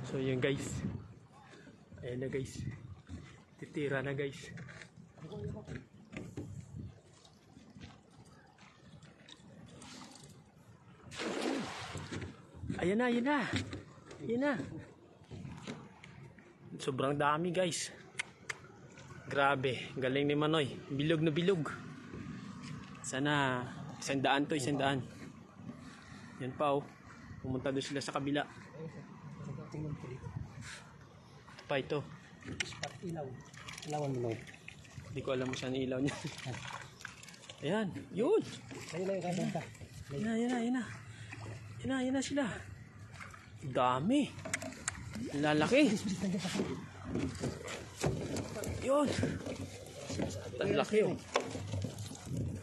So yun guys. Ayan na guys. Titira na guys. Ayan na, ayan na. Ayan na. Sobrang dami guys. Grabe, galing ni Manoy. Bilog na bilog. Sana 100 to, 100. Yan pa oh. Pumunta doon sila sa kabila. Pa ito. Ilaw. Ilawan mo lang. Hindi ko alam mo saan ilaw niya. Ayan, yun. Ayun na yung kabenta. Ayan na, ayan na, ayan na. Ayan na, ayan na sila. Dami. Lalaki. Yun. Ang laki oh.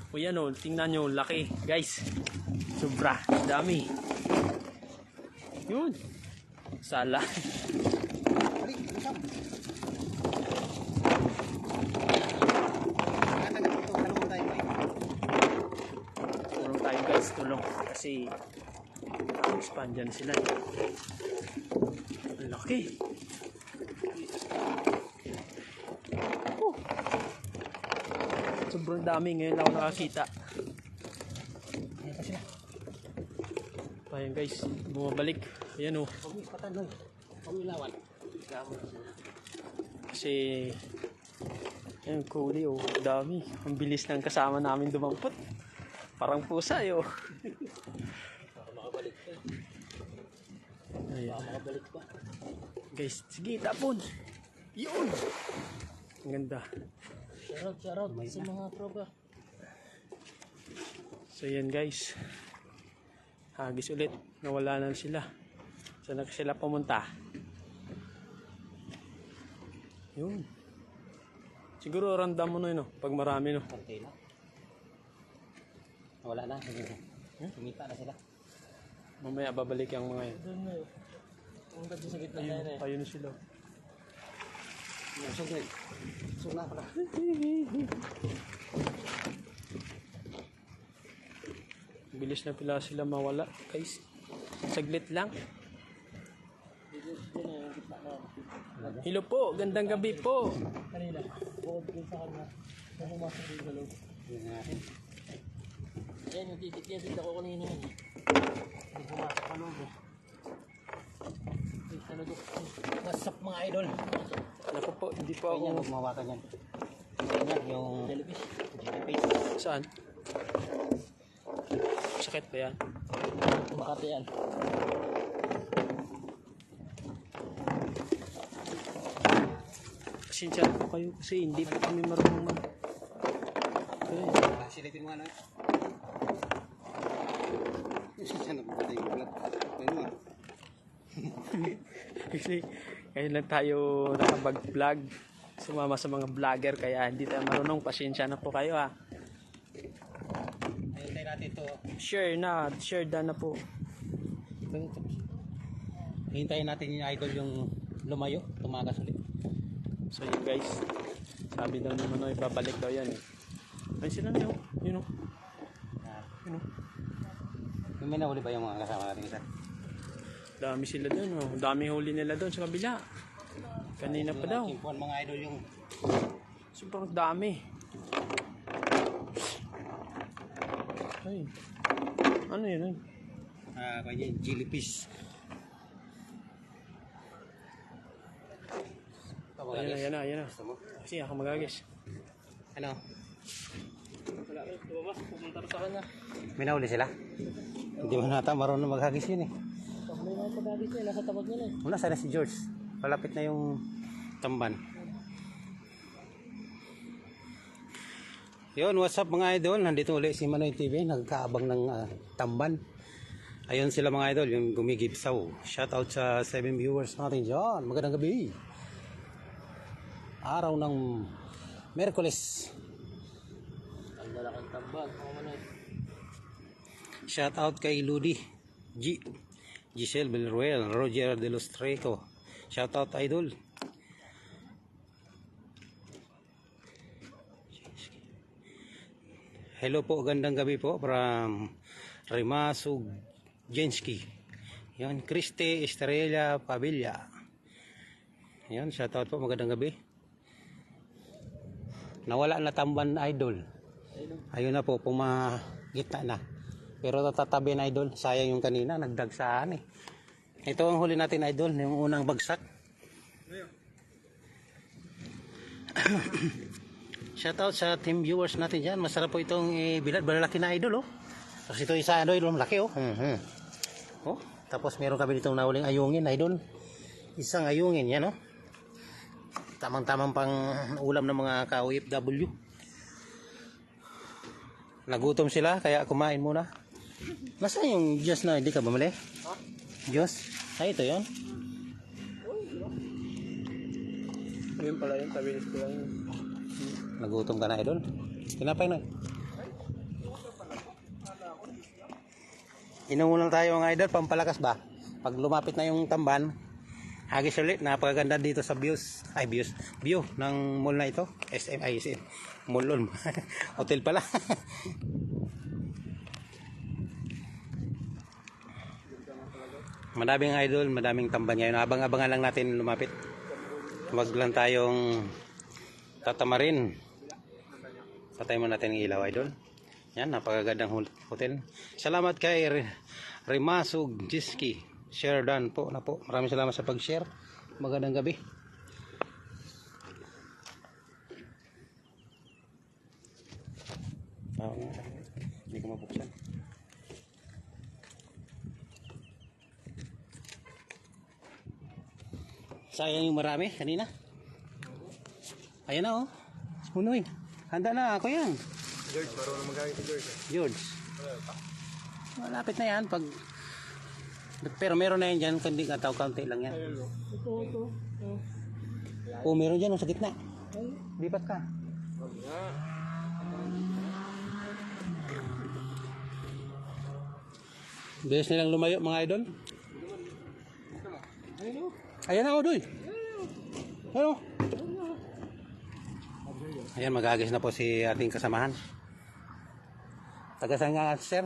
O yan oh, tingnan nyo, laki. Guys, sobra, dami. Yun. Sala. Tulong tayo guys, tulong. Kasi expand dyan sila. Ang laki. Sobrang dami, ngayon lang ako nakakita. Ayan guys, bumabalik. Ayan oh. Kasi ayan, kuli oh, dami. Ang bilis ng kasama namin dumampot. Parang pusa eh oh. Ayan. Guys, sige, tapon. Yun. Ang ganda. Shoutout sa mga tropa. So yan guys. Hagis ulit. Nawala na sila. Saan na sila pumunta? Yun. Siguro random mo na yun, no? Pag marami, no? Okay na. Wala na. Kumita na sila. Mamaya babalik yung mga yun. Doon na yun. Ang ganda sa gitna na yun eh. Ayun sila. So na pala. Bilis na pila sila mawala, guys. Saglit lang. Hello po, gandang gabi po. Kanina, bukod din sa kanya. Nung pumasok din sa loob. Ayan, yung titik ako kanina yun. Hindi pumasok sa loob eh. Nasap mga idol. Naku po, hindi po ako. Ayan, magmawakan yan. Ayan, yung jellyfish. Saan? Sakit ba yan? Makati yan. Pasensya na po kayo kasi hindi po kami marunong mag... Okay. Silipin mo ano. Sana po tayo ulat. Ayun mo. Kasi ngayon lang tayo nakapag-vlog. Sumama sa mga vlogger kaya hindi tayo marunong. Pasensya na po kayo ha. Hintay natin ito. Share na po. Hintayin natin yung idol yung lumayo. Tumagas ulit. So yun guys, sabi daw naman o ibabalik daw yan eh. Ay sila na yun, yun o. Yun o. Yung may nahuli ba yung mga kasama natin isa? Dami sila doon o. Dami huli nila doon sa kabila. Kanina pa daw. Kimpuan mga idol yung... Sobrang dami. Ay. Ano yun ay? kaya jellyfish. Ayan na. Kasi ako magagis. Ano? Wala rin, lumabas, pumunta sa kanya. May nahuli sila? Hindi mo nata marunong maghagis yun eh. May mga pagagis niya, nasa tapat niya eh. Muna sana si George. Malapit na yung tamban. Yun, what's up mga idol? Nandito ulit si Manoy TV. Nagkaabang ng tamban. Ayun sila mga idol, yung gumigibsaw. Shoutout sa 7 viewers natin dyan. Magandang gabi. Araw ng Merkules. Ang lalaking tamban, mga Manoy. Shoutout kay Ludi, Giselle Villarreal, Roger De Los Treco. Shoutout idol. Hello po, gandang gabi po from Rimasug Jenski. Yun, Christy Estrella Pavilla. Yun, shoutout po, magandang gabi. Nawala na Tamban Idol. Ayun na po, pumagitna na. Pero tatatabi na Idol, sayang yung kanina, nagdagsaan eh. Ito ang huli natin Idol, yung unang bagsak. Shoutout sa team viewers natin dyan. Masarap po itong bilad, malalaki na Idol oh. Tapos ito isa Idol, malaki oh. Oh, tapos meron kami ditong nahuling ayungin Idol. Isang ayungin yan oh. Tamang-tamang pang ulam ng mga ka-OFW. Nagutom sila kaya kumain muna. Nasaan yung Diyos na hindi ka bumili? Diyos? Ay ito yun. Ayun pala yun, tabi ko lang yun. Nagutom ka na Idol. Tinapay na. Inungulang tayo ng Idol, pampalakas ba? Pag lumapit na yung tamban, hagis ulit, napakaganda dito sa view ng mall na ito. SM. Mall on. Hotel pala. Madaming Idol, madaming tamban ngayon. Abang-abangan lang natin lumapit. Huwag lang tayong tatamarin. Patay mo natin ang ilaw Idol. Yan, napakagandang hotel. Salamat kay Rimasug Jiski. Share done po na po. Maraming salamat sa pag-share. Magandang gabi. Hindi ko mabuksan. Sayang yung marami kanina. Ayan na oh. Unoy. Handa na ako yan. George, marunong magagamit si George. George. Malapit na yan pag pero meron na yan dyan, kundi kataw kaunti lang yan. Ito. Oh, meron dyan sa gitna. Lipat ka. Bilis nilang lumayo mga idol. Ayan na Odoy. Ayan o. Ayan, mag-agis na po si ating kasamahan. Tagasan nga sir.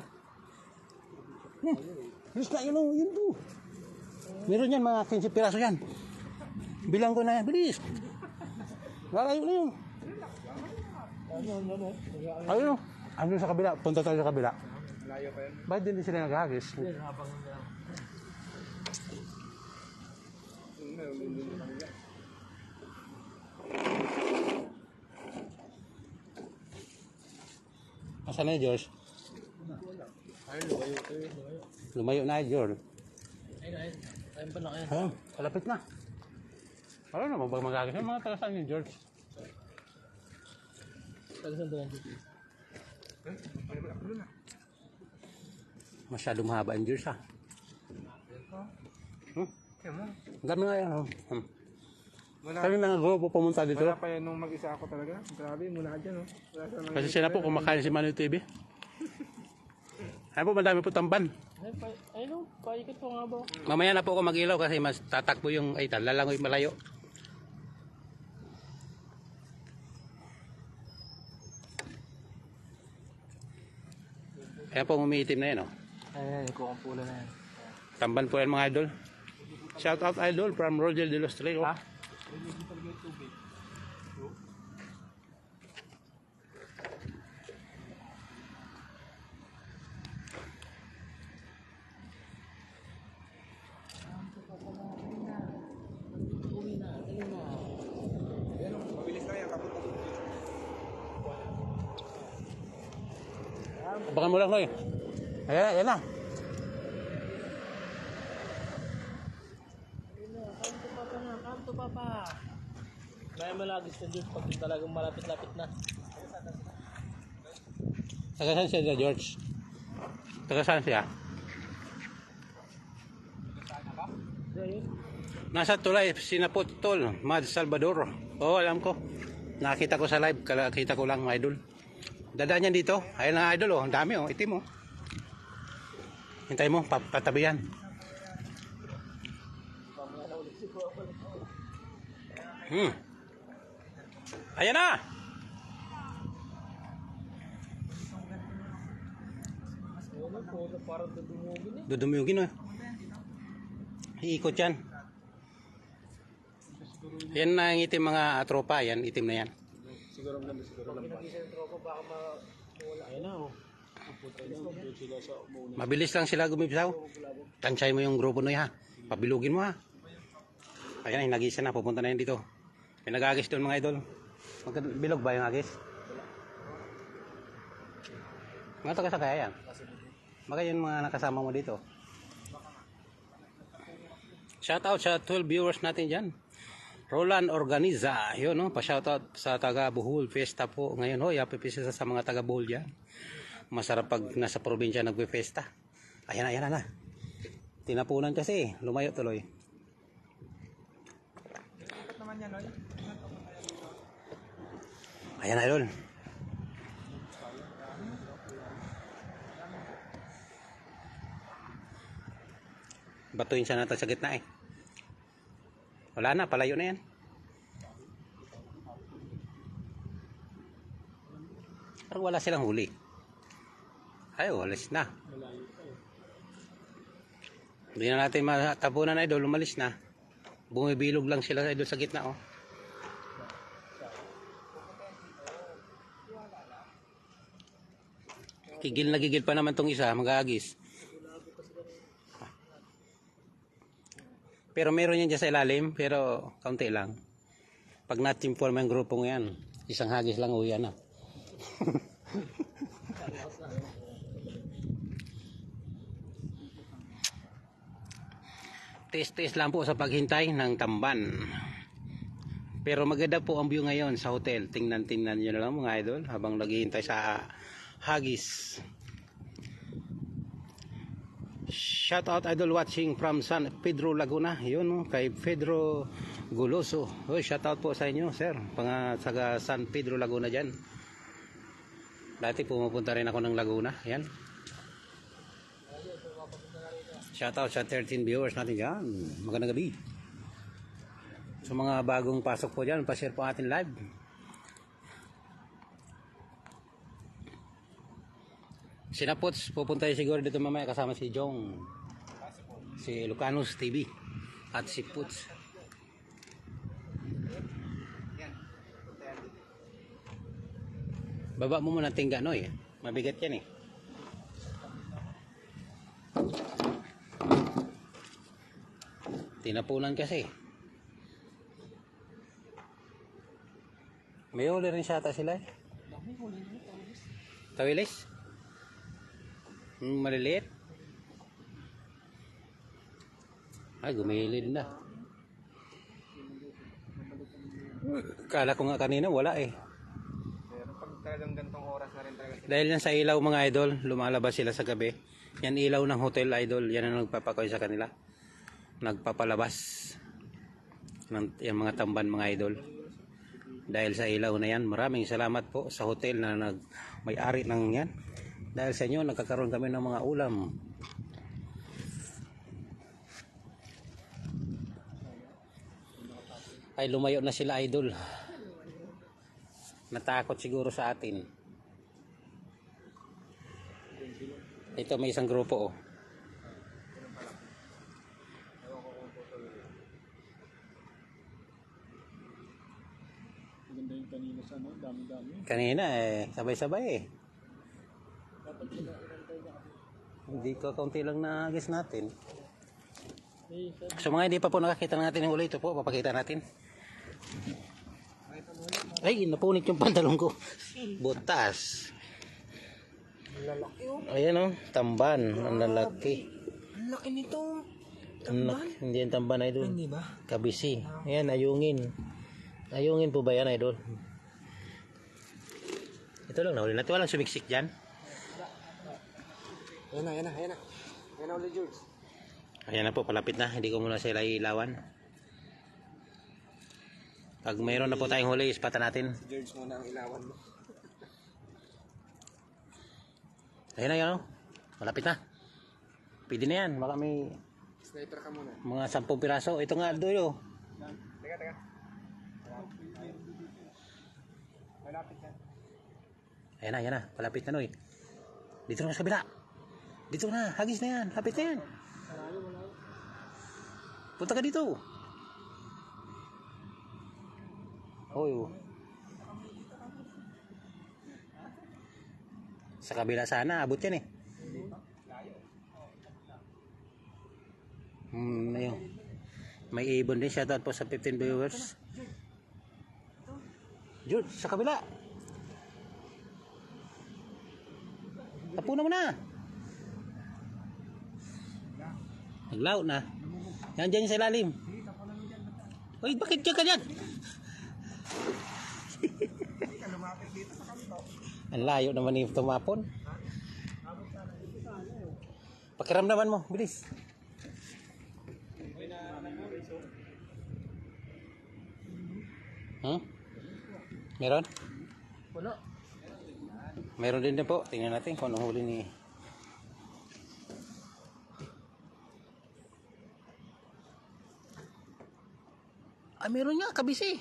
Bilis na yun o, yun po. Meron yan mga 15 piraso yan. Bilang ko na yan, bilis. Lalayo na yun. Ayun o. Andun sa kabila, punta tayo sa kabila. Layo pa yun. Bakit hindi sila nag-agis? Asan na George? Ay, lumayo. Lumayo na George. Ayun pa na kayo. Ayun, kalapit na. Ano na bang mag-agis? Yung mga taga-saan ni George? Tagasan doon. Masyado mahaba yung George ha. Ang dami nga yan. Kami na grupo pumunta dito. Wala pa yan nung mag-isa ako talaga. Grabe, muna ka dyan. Oh. Kasi sila po kumakain si Manu TV. Ayun po, madami po tamban. Ayun, paikot ko nga ba? Mamaya na po ako mag-ilaw kasi mas tatakbo yung ay lalangoy malayo. Ayan po, umiitim na yan oh. Ayan, ikaw ang pula na yan. Tamban po yan mga idol. Shout out idol from Roger de los Tres. Ha? Abangan mo lang Noy. Ayan na. Kanto papa. May malagis na Diyos pag talagang malapit-lapit na. Taga saan siya George? Taga saan siya? Nasa tulay, Sinaputol, Mad Salvador. Oo, alam ko. Nakita ko sa live, nakita ko lang idol. Dadaan yan dito. Ayun na idol oh, ang dami oh, itim oh. Hintay mo, patabi yan. Ayan na! Parang dudumugin eh. Dudumugin oh. Iikot yan. Yan na ang itim mga tropa. Yan, itim na yan. Siguro lang. Ayan na oh. Mabilis lang sila gumibisaw. Tansay mo yung grupo na ha. Pabilugin mo ha. Ayan, nag-isa na. Pupunta na yan dito. May nag-agis doon mga idol. Bilog ba yung agis? Mga taga sa kaya yan? Baka yun mga nakasama mo dito. Shoutout sa 12 viewers natin dyan. Roland Organiza. Yun no. Pa-shoutout sa taga Bohol. Fiesta po ngayon. Hoy, happy fiesta sa mga taga Bohol dyan. Masarap pag nasa probinsya nagpe-fiesta. Ayan na. Tinapunan kasi. Lumayo tuloy. Ayan na idol. Batuin siya natin sa gitna eh. Wala na, palayo na yan. Parang wala silang huli. Ay, walis na. Hindi na natin matapunan na idol, umalis na. Bumibilog lang sila idol sa gitna oh. Gigil na gigil pa naman tong isa, mag-aagis. Pero meron yan dyan sa ilalim, pero kaunti lang. Pag natimform yung grupong yan, isang hagis lang uwi na. Tiis-tiis lang po sa paghintay ng tamban. Pero maganda po ang view ngayon sa hotel. Tingnan nyo na lang mga idol habang naghihintay sa hagis. Shout out idol watching from San Pedro Laguna. Yun kay Pedro Guloso. Hoy, shout out po sa inyo sir. Taga San Pedro Laguna dyan. Dati pumupunta rin ako ng Laguna. Yan. Shout out sa 13 viewers natin dyan. Magandang gabi. Sa mga bagong pasok po dyan, pa-share po atin live. Sinapots, pupunta siguro dito mamaya kasama si Jong, si Lucanus TV at si Puts. Baba mo muna tingga noy, mabigat yan eh. Tinapunan kasi. May huli rin siya ata sila eh. Tawilis? Maliliit. Ay, gumilid na. Kala ko nga kanina wala eh. Pero pag talagang gantong oras na rin talaga. Dahil yan sa ilaw mga idol, lumalabas sila sa gabi. Yan ilaw ng hotel idol, yan ang nagpapakoy sa kanila. Nagpapalabas ng yan mga tamban mga idol. Dahil sa ilaw na yan, maraming salamat po sa hotel na may-ari ng yan. Dahil sa inyo, nagkakaroon kami ng mga ulam. Ay, lumayo na sila idol. Natakot siguro sa atin. Ito may isang grupo oh. Maganda yung kanina sa ano, dami-dami. Kanina eh, sabay-sabay eh. Hindi ko kaunti lang na-agis natin. So mga hindi pa po nakakita natin yung ulo ito po, papakita natin. Ay, napunit yung pantalon ko. Butas. Ayan o, tamban. Ang lalaki. Ang laki nito. Hindi yan tamban idol. Hindi ba? Kabisi. Ayan, ayungin. Ayungin po ba yan idol? Ito lang nahuli natin. Walang sumiksik dyan. Ayan na. Ayan na ulit, George. Ayan na po, palapit na. Hindi ko muna sila ilawan. Pag mayroon na po tayong huli, ispatan natin. George muna ang ilawan mo. Ayan na yan o. Malapit na. Pwede na yan. Baka may Sniper ka muna. mga 10 piraso. Ito nga, dulo. Teka. Malapit na. Ayan na. Palapit na noy. Dito na sa kabila. Dito na. Hagis na yan. Lapit na yan. Punta ka dito. Hoy. Oh. Sa kabila sana, abot yan eh. Ayun. May ibon din. Shoutout po sa 15 viewers. George, sa kabila. Tapunan mo na. Naglaot na. Yan dyan sa ilalim. Uy, bakit dyan ka dyan? Ang layo naman ni tumapon. Pakiramdaman mo, bilis. Meron? Wala. Meron din po. Tingnan natin kung anong huli ni... meron nga, kabisi.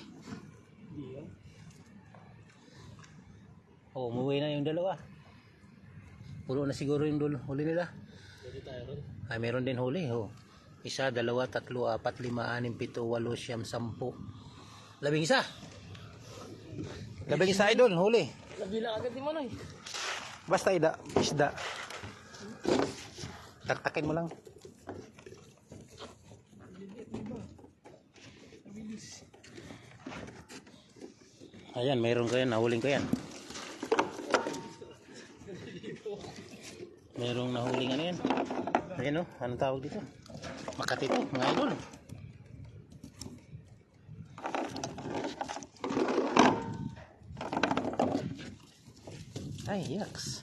Oh, umuwi na yung dalawa. Pulo na siguro yung huli nila. Meron din huli. Oh. 1, 2, 3, 4, 5, 6, 7, 8, 9, 10. 11. 11 idol, huli. Nabila agad ni Manoy. Basta isda. Taktakin mo lang. Ayan, mayroon ko yan. Nahuling ko yan. Mayroong nahuling ano yan. Ayan o, anong tawag dito? Makati ito, mga idol. Ay, yaks.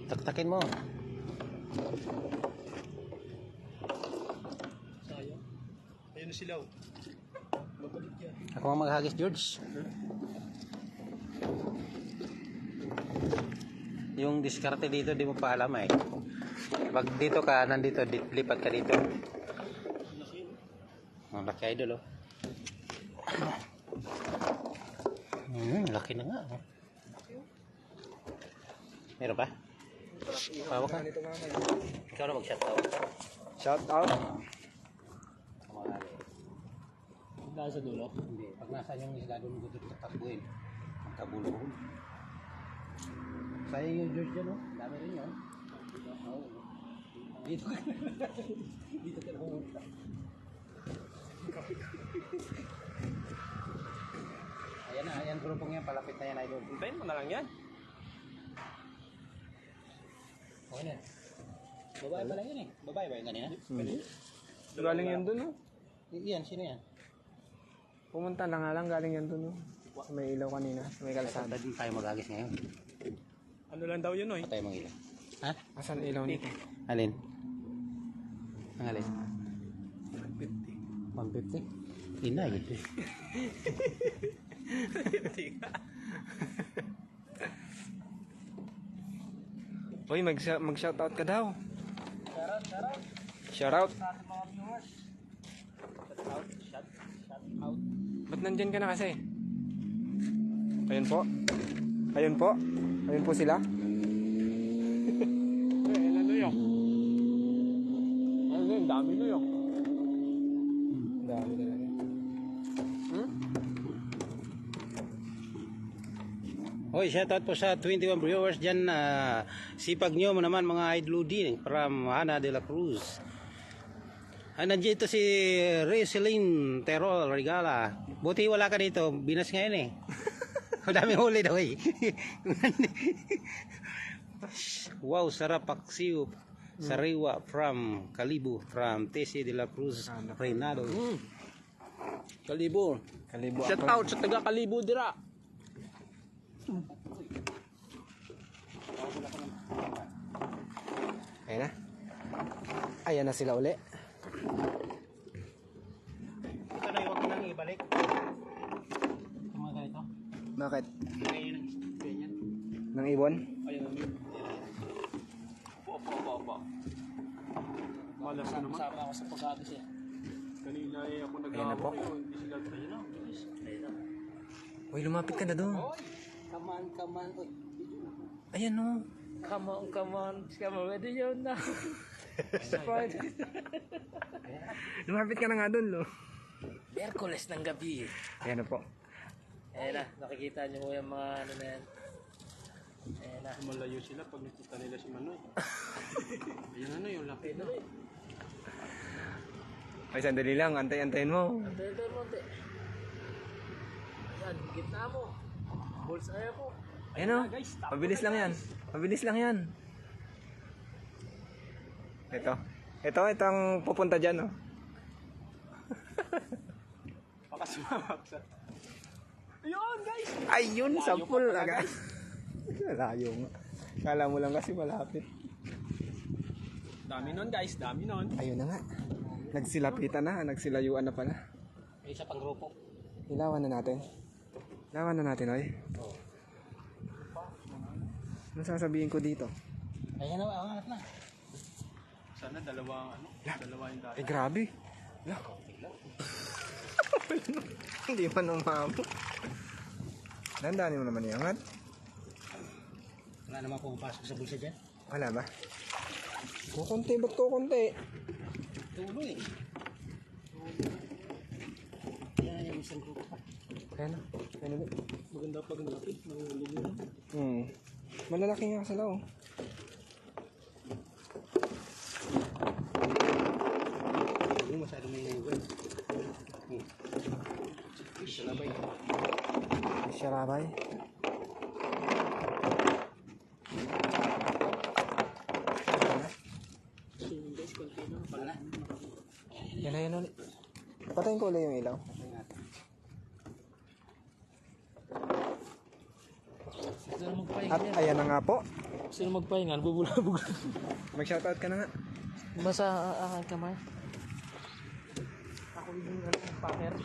Taktakin mo. Sayang. Ayun na sila. Ako ang maghagis, George. Yung diskarte dito, di mo pa alam eh. Pag dito ka, nandito, lipat ka dito. Ang laki idol, oh. Laki na nga, oh. Meron pa? Pawak ka. Ikaw na mag-shoutout. Shout out. Nasa dulo. Hindi. Pag nasa yung isda doon ko dito tatakbuhin. Magkabulong. Sayang yung George dyan, oh. Dami rin yun. Dito ka. Dito ka na pumunta. Ayan na, ayan grupong yan. Palapit na yan, idol. Hintayin mo na lang yan. Okay na. Babae pala yun eh. Babae ba yung kanina? Galing yan dun, oh. Iyan, sino yan? Pumunta na nga lang, galing yan dun, oh. Sa may ilaw kanina, sa may kalsada. Hindi tayo mag-agis ngayon. Ano lang daw yun, oy? Patay mong ilaw. Ha? Asan ilaw nito? Alin? Ang alin? 150. 150? Inay. Uy, mag-shoutout ka daw. Shoutout. Ba't nandyan ka na kasi? Ayun po. Ayun po. Ayun po sila. Ano yun? Ano yun? Dami na yun. Dami talaga. Hoy, shoutout po sa 21 viewers dyan. Sipag nyo mo naman mga idoludi from Ana de la Cruz. Nandiyan ito si Reseline Terol Regala. Buti wala ka dito. Binas ngayon eh. Madaming huli daw eh. Wow, sarap paksiw. Sariwa from Kalibu. From TC de la Cruz Reynado. Kalibo. Kalibo Shout ako. out sa taga Kalibo dira. Ayan na. Ayan na sila uli. Ito na iwag nang ibalik. Mga ganito. Bakit? Ganyan. Ganyan. Nang ibon? Ayun na. Opo. Malas na naman. Sama ako sa pagkakis eh. Kanina eh ako Ayan na po. Hindi sila tayo na. Uy, lumapit ka na doon. Come on. Uy, Ayan o. Come on, come on. Come on, ready yun na. Lumapit ka na nga dun, lo. Miyerkules ng gabi. Ayan na po. Ayan na, nakikita niyo po yung mga ano na yan. Ayan na. Malayo sila pag nakita nila si Manoy. Ayan ano yung laki na. Ay, sandali lang. Antay-antayin mo. Antay mo, ante. Ayan, gitna mo. Bullseye ako. Ayan o. Mabilis lang yan. Mabilis lang yan. Ito. Ito ang pupunta dyan, oh. Baka sumamak sa... Ayun guys! Ayun, sampul agad. Layo nga. Kala mo lang kasi malapit. Dami nun guys, dami nun. Ayun na nga. Nagsilapitan na, nagsilayuan na pala. May isa pang grupo. Ilawan na natin. Ilawan na natin, oy. Ano sasabihin ko dito? Ayan na, angat na. Sana dalawa yung dati. Eh, grabe. La. Hindi man umamo. Dandanin mo naman iangat. Wala naman pumapasok sa bulsa dyan. Wala ba? Kukunti, ba't kukunti? Tulo eh. Yan yung isang grupo pa. Ayan na. Ayan na. Maganda pag napit. Nangulog na. Malalaki nga sila, oh. Hindi masyado may nangulog. Salabay. Sarabay. Yan na, yan ulit. Patayin ko ulit yung ilaw. Sino magpahinga At ayan na nga po. Sino magpahinga? Bubulabog. Mag-shoutout ka na nga. Basta aking kamay. Ako yung packer.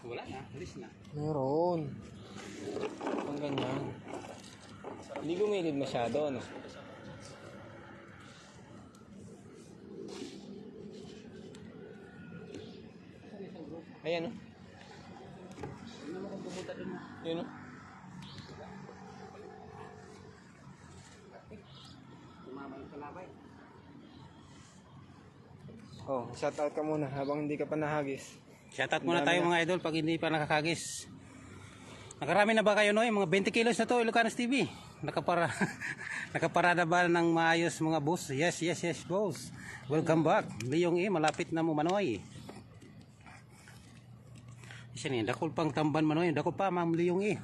Wala na, alis na. Meron. Pang ganyan. Hindi gumilid masyado, ano? Ayan, oh. Yun, oh. Oh, shoutout ka muna habang hindi ka pa nahagis. Shoutout muna tayo mga idol pag hindi pa nakakagis. Nakarami na ba kayo no? Mga 20 kilos na to Ilocanos TV. Nakaparada ba ng maayos mga boss? Yes, boss. Welcome back. Liyong malapit na mo Manoy. Isa ni, dakol pang tamban Manoy. Dakol pa ma'am Liyong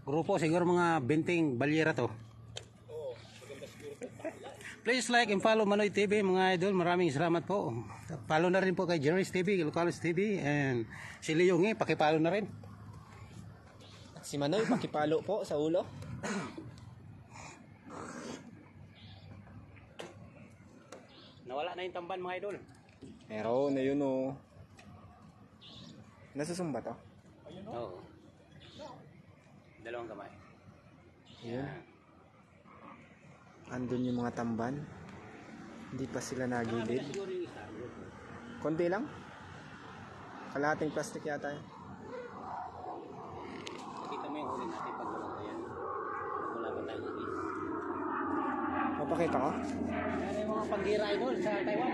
Grupo siguro mga 20 balyera to. Please like and follow Manoy TV mga idol. Maraming salamat po. Follow na rin po kay Jerry's TV, Ilocanos TV, and si Liyong pakipollow na rin. Si Manoy, pakipalo po sa ulo. Nawala na yung tamban mga idol. Meron na yun, oh. Nasusumba to? Oo. Dalawang kamay. Yun. Andun yung mga tamban. Hindi pa sila nagilid. Konti lang. Kalahating plastic yata yun. Nakita mo yung huli natin pag walang yan. Pag wala pa tayo ng Mapakita ko? Yan yung mga panggira idol sa Taiwan.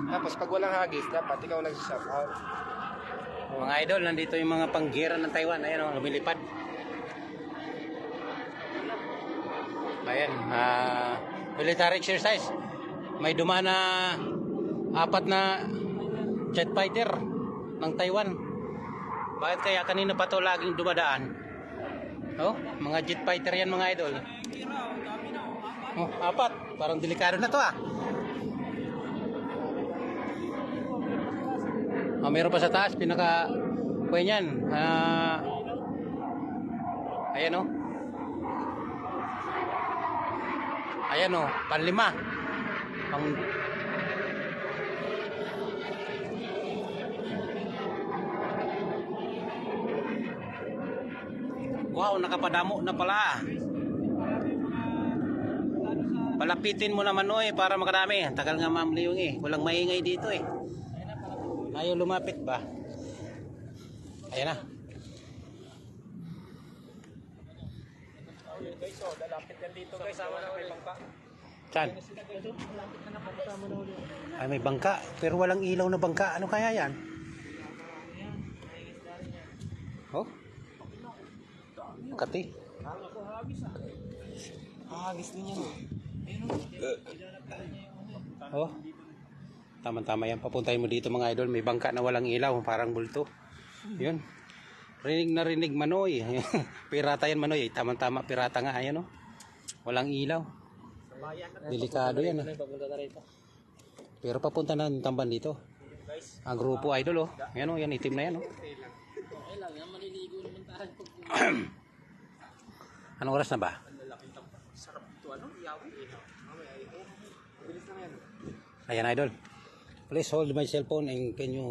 Tapos pag walang hagis, dapat ikaw nag-shoutout. Mga idol, nandito yung mga panggira ng Taiwan. Ayan o, lumilipad. Ayan, military exercise. May dumaan na 4 na jet fighter ng Taiwan. Bakit kaya kanina pa to laging dumadaan? Oh, mga jet fighter yan mga idol. Oh, 4. Parang delikado na to ah. Oh, meron pa sa taas, pinaka kuya niyan. Ayan o. Ayan o, panlima. Wow, nakapadamo na pala. Palapitin mo naman oy para makadami. Tagal nga Ma'am Leong eh. Walang maingay dito eh. Ayaw lumapit ba? Ayan na. Guys, oh, lalapit yan dito guys. Sama na may bangka. Saan? Ay may bangka. Pero walang ilaw na bangka. Ano kaya yan? Oh? Makati. Hagis din yan. Oh. Tama-tama yan. Papuntahin mo dito mga idol. May bangka na walang ilaw. Parang bulto. Yun. Rinig na rinig Manoy. Pirata yan Manoy. Tama-tama pirata nga. Ayan oh. Walang ilaw. Delikado yan. Pero papunta na ng tamban dito. Ang grupo idol oh. Ayan oh. Yan itim na yan oh. Anong oras na ba? Ayan idol. Please hold my cellphone and can you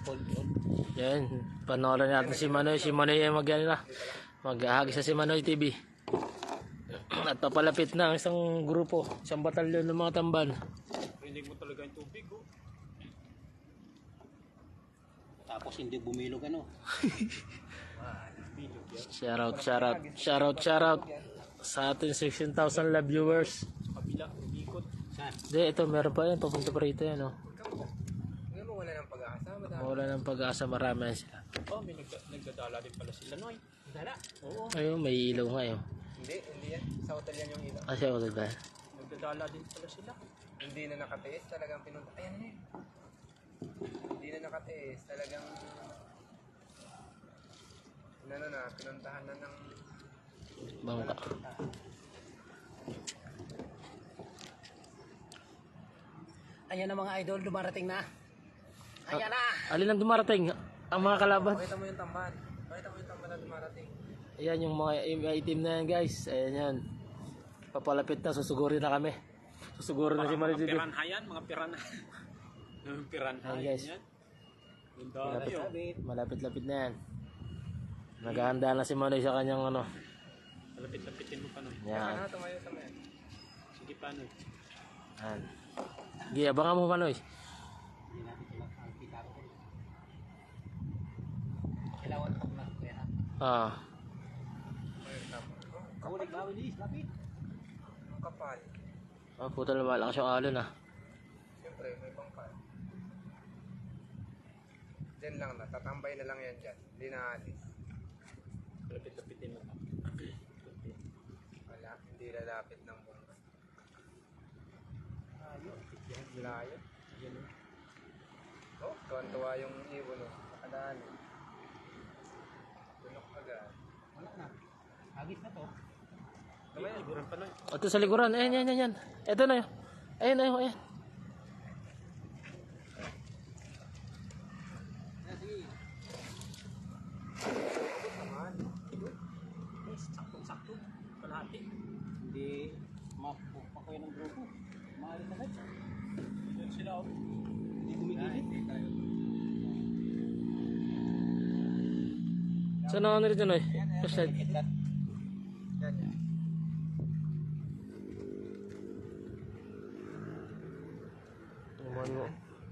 hold on? Yan, panoorin natin si Manoy. Si Manoy ay mag-ahagis sa si Manoy TV. At papalapit na ang isang grupo, isang batalyon ng mga tamban. Rinig mo talaga yung tubig, oh. Tapos hindi bumilog ano. Shout out sa ating 16,000 love viewers. Kabila, umikot. Hindi, ito meron pa yan, papunta pa rito yan, oh. Wala ng pag-asa. Wala ng pag-asa, marami sila. Oh, may nagdadala din pala sila, Noy. Dala? Oo. Ayun, may ilaw nga yun. Hindi yan. Sa hotel yan yung ilaw. Kasi ako ba? Nagdadala din pala sila. Hindi na nakatiis, talagang pinunta. Ayan na yun. Hindi na nakatiis, talagang pinuntahan na ng Bangka. Ayan na mga idol, dumarating na. Ayan na. Alin ang dumarating? Ang mga kalaban. Pakita mo yung tamban. Pakita mo yung tamban na dumarating. Ayan yung mga item na yan guys. Ayan yan. Papalapit na, susugurin na kami. Susugurin na si Manoy TV. Piranha yan, mga piranha. Piranha Ayan guys. yan. Ganda na yun. Malapit-lapit na yan. Naghahanda na si Manoy sa kanyang ano. Malapit-lapitin mo pa, Noy. Yan. Tumayo sa mga. Sige pa, Noy. Yan. Sige, abangan mo Manoy. Kailangan ko na kaya. Ah. Kaulig ba Willis? Lapit. Ang kapal. Oh, puta na malakas yung alon ah. Siyempre, may bangkal. Diyan lang na. Tatambay na lang yan dyan. Hindi na alis. Malapit-lapitin mo. Wala. Hindi lalapit ng bangka. Layo. Oh, tuwan-tuwa yung ibon. Oh. Nakadaan. Tunok agad. Wala na. Agis na to. Liguran pa, Noy. Ito sa likuran. Ayan, yan. Ito na yun. Ayan. Saktong-sakto. Kalahati. Hindi mapupakoy ng grupo. Maalit na guys. Yun sila, oh. Hindi gumigilid. Saan na ano rin dyan, Noy? Flashlight.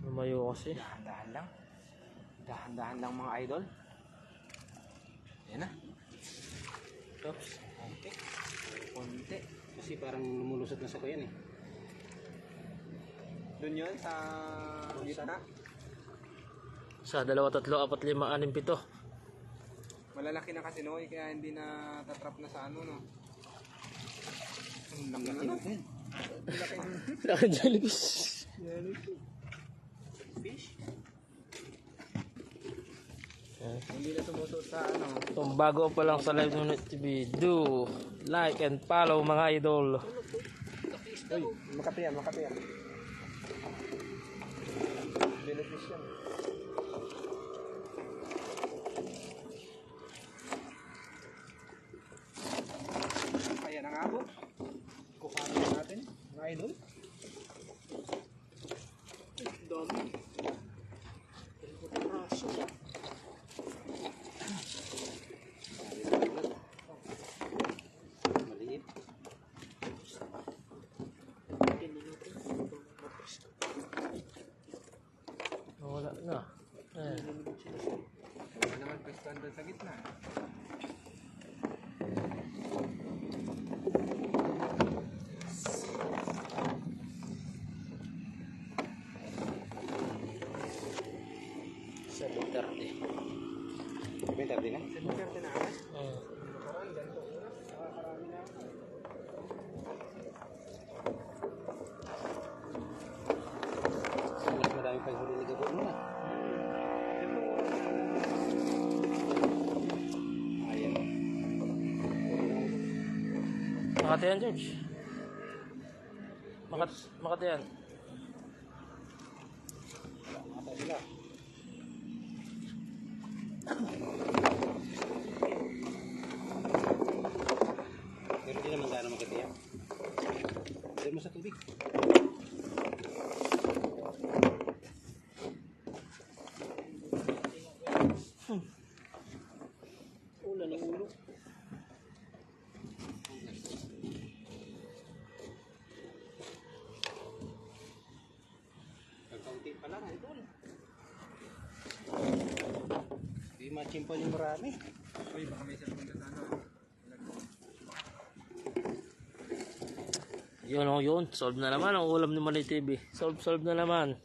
Lumayo kasi. Dahan-dahan lang. Dahan-dahan lang mga idol. Yan na. Oops. Konti. Kasi parang lumulusot na sa kuyan eh. Doon yun sa gitna. Sa 2, 3, 4, 5, 6, 7. Malalaki na kasi Noy, kaya hindi na tatrap na sa ano no. Ang laki na. Laki jellyfish. Fish. Hindi na sumusot sa ano. Kung bago pa lang sa Live Nunit TV, do like and follow mga idol. Uy, Makati yan. Jellyfish yan. Ayan ang abo. Kukain natin, mga idol. Dami. Pwestuhan doon sa gitna. Sa Duterte. Bentar din na. Sa Duterte na amas. Oo. Mas marami pang huli ni Gabon na. Ayan. Makati yan, George. Makati yan. Mata sila. Pero di naman gaano maganda yan. Dahil mo sa tubig. Ulan ng ulo. Kaunti pa lang, idol. Di machimpon yung marami. Uy, baka may cellphone ka sana. Yun o yun. Solve na naman ang ulam ni Manoy TV. Solve na naman.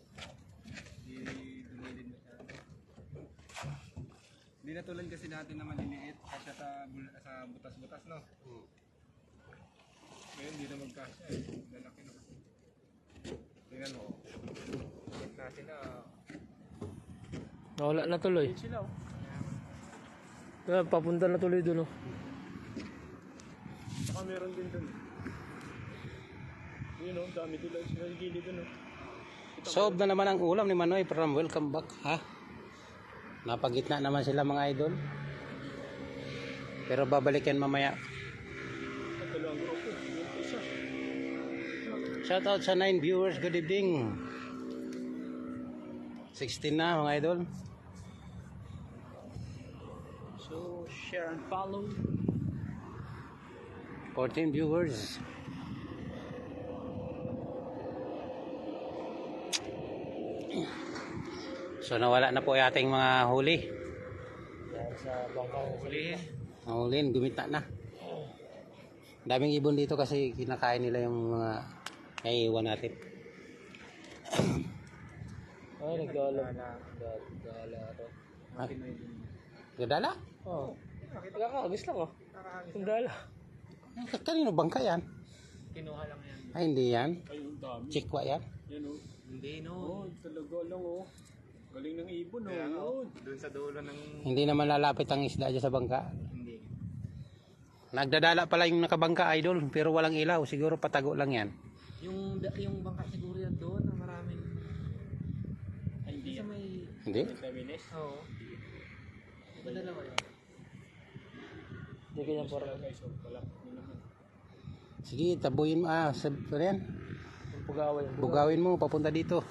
Dumilid masyado. Hindi na tulad kasi natin na maliliit kasya sa butas-butas, no? Ngayon, hindi na magkasya eh. Lalaki na kasi. Tingnan mo. Check natin na. Nawala na tuloy. Sila, oh. Kaya papunta na tuloy dun o. Saka meron din dun. Yun o, dami doon sa gilid doon o. Solve na naman ang ulam ni Manoy from welcome back, ha? Napagitna naman sila mga idol. Pero babalik yan mamaya. Shout out sa 9 viewers, good evening. 16 na mga idol. So, share and follow. 14 viewers. So nawala na po yung ating mga huli. Dahil sa bangkang huli. Ang huliin, gumita na. Daming ibon dito kasi kinakain nila yung mga naiiwan natin. Ay, nagdala. Nagdala to. Gadala? Oo. Nakakagis lang oh. Nagdala. Kanino bangka yan? Kinuha lang yan. Ay hindi yan. Ay, ang dami. Chikwa yan. Yan o. Hindi Oh, talaga lang o. Galing ng ibon o. Kaya nga, Yun. doon sa dulo ng... Hindi naman lalapit ang isda dyan sa bangka. Hindi. Nagdadala pala yung nakabangka idol pero walang ilaw. Siguro patago lang yan. Yung bangka siguro yan doon na maraming... Ay, hindi Sa yan. may... Hindi? Feminist. Oo. Diba dalawa yun? Hindi ganyan po rin. Guys, oh, wala. Yun naman. Sige, tabuin mo. Ano yan? Yung pugaway. Bugawin mo, papunta dito.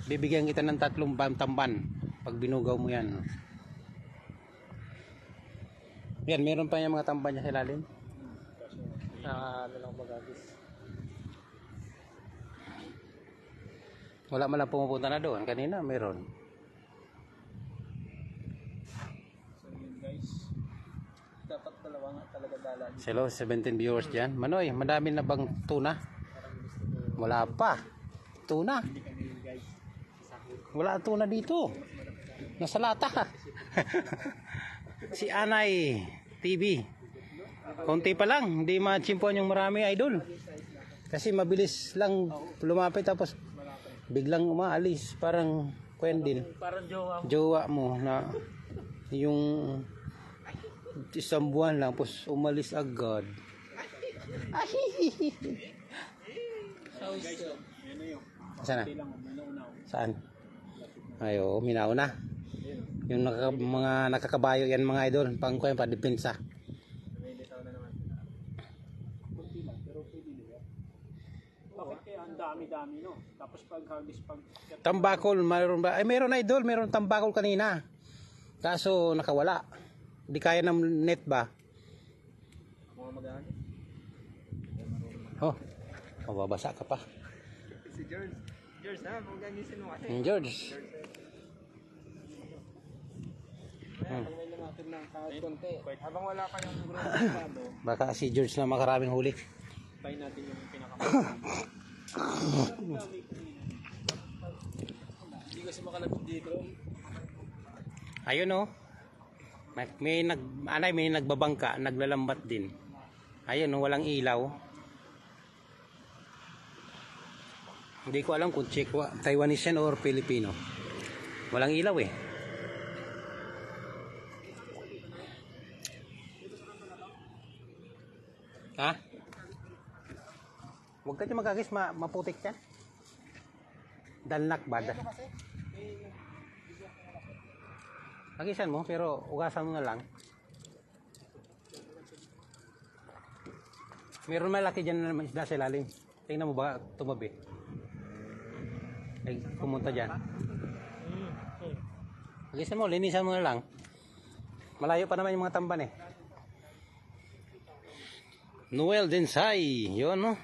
Bibigyan kita ng 3 tamban pag binugaw mo yan. Yan, meron pa yung mga tamban niya sa ilalim. Ano lang magagis. Wala man lang pumupunta na doon. Kanina, meron. So yun guys. Dapat dalawa nga talaga dala. Hello, 17 viewers dyan. Manoy, madami na bang tuna? Wala pa. Tuna. Wala tuna dito. Nasa lata. Si Anay TV. Konti pa lang. Hindi machimpon yung marami idol. Kasi mabilis lang lumapit tapos biglang umaalis. Parang kwendil. Parang jowa mo. Jowa mo na yung isang buwan lang tapos umalis agad. Saan na? Saan? Ayo, minaw na. Yung mga nakakabayo yan mga idol, pang kuya pa depensa. Bakit kaya ang dami-dami no? Tapos pag hagis pag... Tambakol, mayroon ba? Ay meron idol, meron tambakol kanina. Kaso nakawala. Di kaya ng net ba? Oh, mababasa ka pa. Si George. George ha, maganisin mo kasi. George. Kaya pag may natin ng kahit konti. Habang wala pa yung grupo, Baka si George na makaraming huli. Tayo natin yung pinakamalaki. Hindi kasi makalapit dito. Ayun oh. May nagbabangka, naglalambat din. Ayun oh, walang ilaw. Hindi ko alam kung Taiwanese yan or Filipino. Walang ilaw eh. Ha? Huwag ka dyan magagis, maputik yan. Dalnak ba? Agisan mo, pero ugasan mo na lang. Meron malaki dyan na isda sa ilalim. Tingnan mo ba tumabi? Ay, pumunta dyan. Agisan mo, linisan mo na lang. Malayo pa naman yung mga tamban eh. Noel Densay, yun no?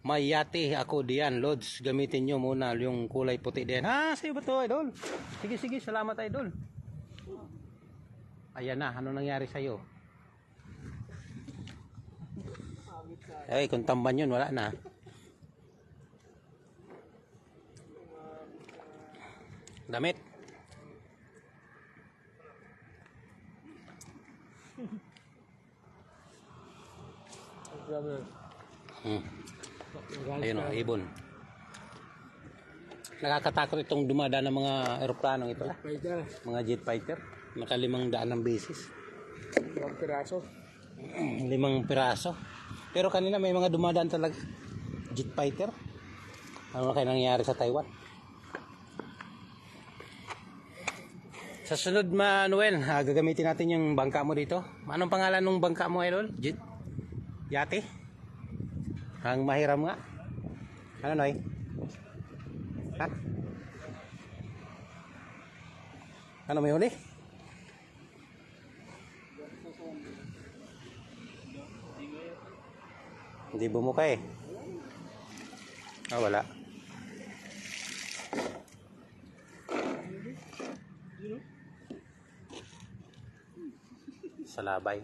May yate ako diyan, Lods. Gamitin nyo muna yung kulay puti diyan. Ha, sa'yo ba to, idol? Sige, sige, salamat, idol. Ayan na, ano nangyari sa'yo? Ay, kung tamban yun, wala na. Damit. Ayun o, ibon. Nakakatakot itong dumadaan ng mga aeroplanong ito. Mga jet fighter. Naka 500 ng basis. 5 piraso. 5 piraso. Pero kanina may mga dumadaan talaga. Jet fighter. Ano na kaya nangyari sa Taiwan? Sa sunod, Manuel, gagamitin natin yung bangka mo dito. Anong pangalan ng bangka mo, idol? Jet? Yate? Ang mahiram nga. Ano, Noy? Ha? Ano may huli? Hindi bumuka eh. Ah, wala. Salabay.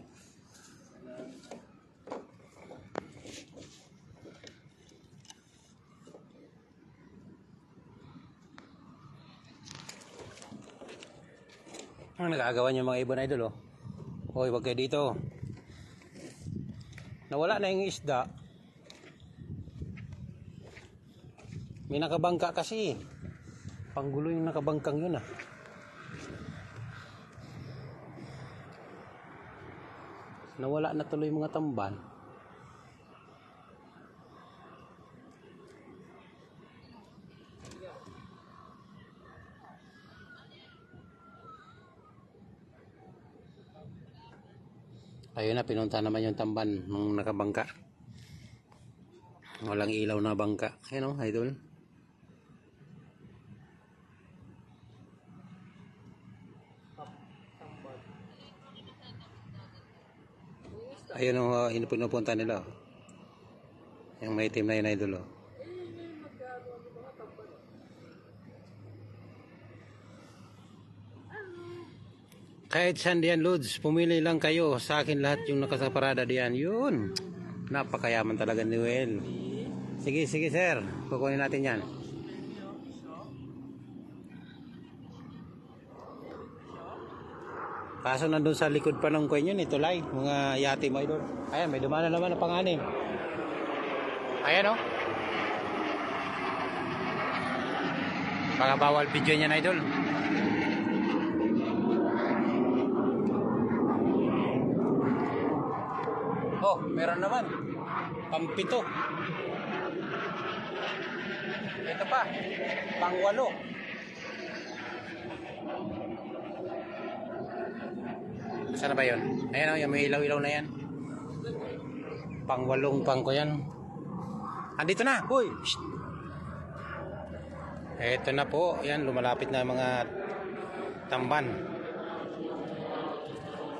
Ang nagagawa niyo mga ibon, idol oh. Hoy, wag kayo dito. Nawala na yung isda. May nakabangka kasi. Panggulo yung nakabangkang yun ah. Nawala na tuloy yung mga tamban. Ayun na, pinunta naman yung tamban ng nakabangka. Walang ilaw na bangka. Ayun o, idol. Ayun o, pinupunta nila. Yung may team na yun, idol o. Kahit saan diyan, Lods, pumili lang kayo. Sa akin lahat yung nakasaparada diyan. Yun. Napakayaman talaga ni Noel. Sige, sige sir. Kukunin natin yan. Kaso nandun sa likod pa ng coin yun, ito live. Mga yate mo idol. Ayan, may dumana naman na pang-anim. Ayan o. Baka bawal video niyan, idol. Oh, meron naman. Pampito. Ito pa. Pang-8. Saan ba yun? Ayan o, yung may ilaw-ilaw na yan. Pang-8 pangko yan. Andito na. Uy! Shh. Ito na po. Yan, lumalapit na mga tamban.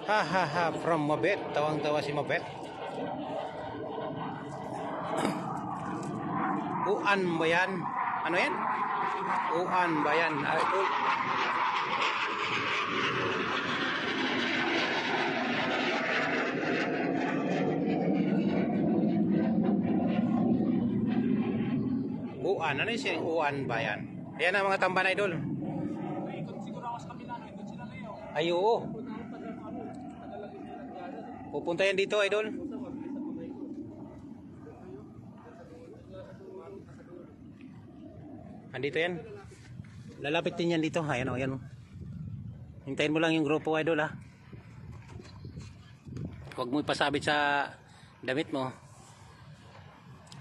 Ha ha ha, from Mabet. Tawang-tawa si Mabet. Uan ba yan? Ano yan? Uan ba yan? Uwan. Ano yung siling uwan ba yan? Ayan ang mga tamban, idol. Siguro ako sa kabila, doon sila ngayon. Ay, oo. Pupunta yan dito, idol. Andito yan. Lalapit din yan dito. Ayan o, ayan o. Hintayin mo lang yung grupo, idol, ha. Huwag mo ipasabit sa damit mo.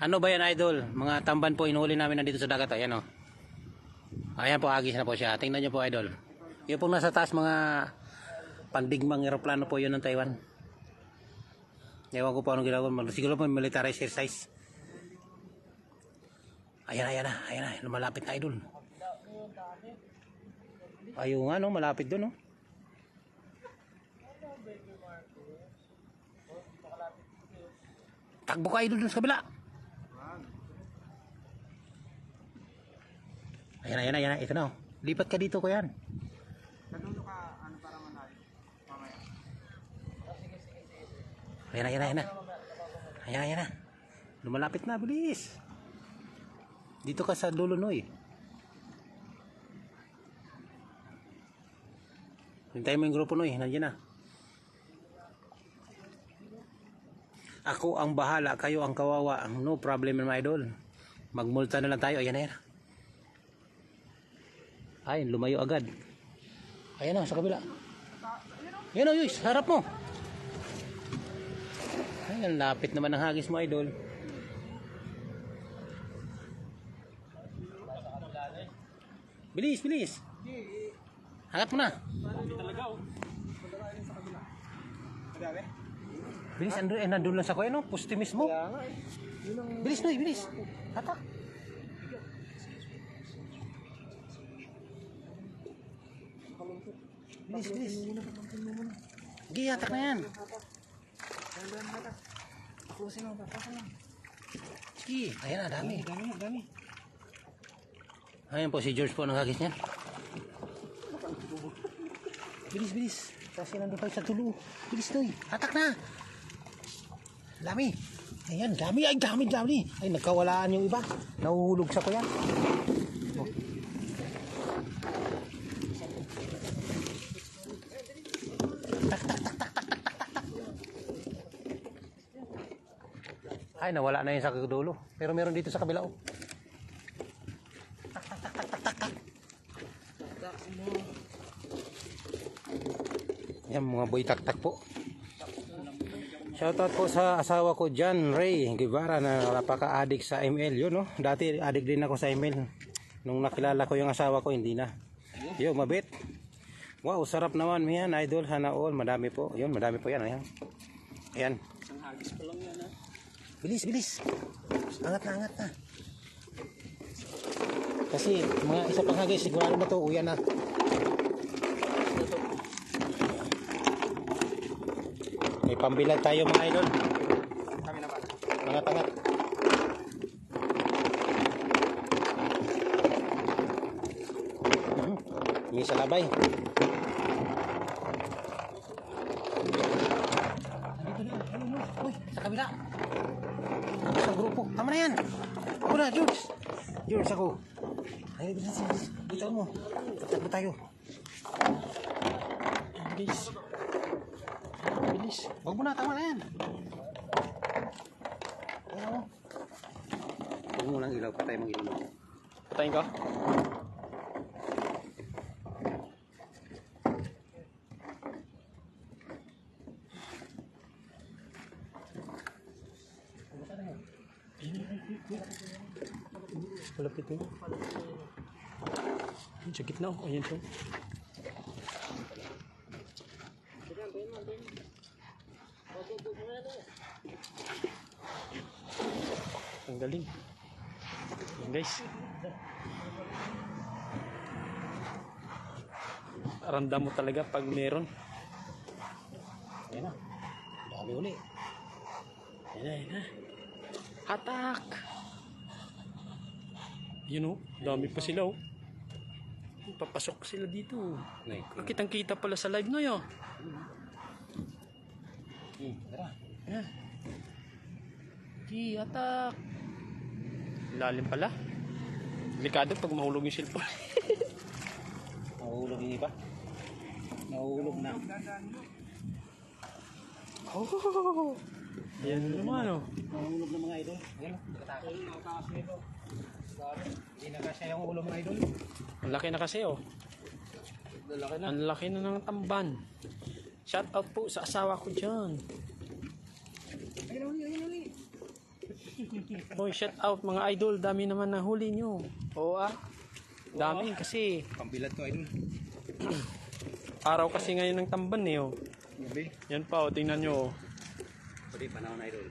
Ano ba yan, idol? Mga tamban po, inuhuli namin nandito sa dagat. Ayan o. Ayan po, agis na po siya. Tingnan nyo po, idol. Yung po nasa taas, mga pandigmang aeroplano po yun ng Taiwan. Ewan ko po anong ginagawa. Siguro po military exercise. Ayan, ayan na. Ayan na. Lumalapit na, idol. Ayun nga, no? Malapit doon, no? Takbo ka, idol, doon sa kabila. Ayan, ayan, ayan. Ito na, oh. Lipat ka dito ko yan. Nadulo ka, ano para malayo? Mamaya. Ayan, ayan, ayan na. Ayan, ayan na. Lumalapit na, bilis. Dito ka sa dulo, Noy. Hintayin mo yung grupo, Noy. Nandiyan na. Ako ang bahala, kayo ang kawawa. No problem, my idol. Magmulta na lang tayo. Ayan, ayan. Ay, lumayo agad. Ayan na, sa kabila. Ayan o, Yuis, harap mo. Ayan, lapit naman ng hagis mo, idol. Bilis, bilis. Hangat mo na. Bilis, nandun lang sa kuya, no? Pusti mismo. Bilis, Noy, bilis. Hatak. Bilis, bilis. Sige, hatak na yan. Sige, ayan na, dami. Dami. Ayan po si George po ng hagis niyan. Bilis, bilis. Kasi nandun tayo sa tulo. Bilis, Noy. Hatak na. Dami. Ayan, dami. Ay, dami. Ay, nagkawalaan yung iba. Nahuhulog sa kuya. Oh. Ay, nawala na yun sa dulo. Pero meron dito sa kabila, oh. Yan, mga boy tak-tak po. Shoutout po sa asawa ko, John Ray Guevara, na napaka-addict sa ML. Yun, no? Dati addict din ako sa ML. Nung nakilala ko yung asawa ko, hindi na. Yo, mabit. Wow, sarap naman yan, idol. Sana all. Madami po. Yun, madami po yan. Ayan. Ayan. Isang hagis pa lang yan, ha? Bilis, bilis. Angat na. Kasi mga isa pang hagis, sigurado na to, uyan na. May pambilag tayo, mga idol. Kami na ba? Angat. May salabay. Uy, sa kabila. Sa grupo. Tama na yan. Ako na, George. George, ako. Ay, bilis. Dito mo. Takbo tayo. Bilis. Bilis. Huwag mo na, tama na yan. Ayaw mo. Huwag mo lang ilaw. Patay mong ilaw. Patayin ka? Malapit mo. Ayun, sa gitna. Ayan siya. Ang galing. Ayan, guys. Ramdam mo talaga pag meron. Ayan na. Dami uli. Ayan na. Hatak! Yun, oh, dami pa sila, oh. Papasok sila dito. Kitang-kita pala sa live no, yo. Tara. Ayan. Hatak! Lalim pala. Delikado pag mahulog yung cellphone. Nahulog yung iba. Nahulog na. Oh, yan naman oh. Nahulog ng mga idol. Ayan, nakatakot. Hindi na kasi yung ulo mga idol. Ang laki na kasi oh. Ang laki na ng tamban. Shout out po sa asawa ko dyan. Boy, shout out mga idol. Dami naman na huli nyo. Oo ah. Dami kasi. Pambilad to idol. Araw kasi ngayon ng tamban eh oh. Gabi. Yan pa oh, tingnan nyo oh. Pwede panahon idol.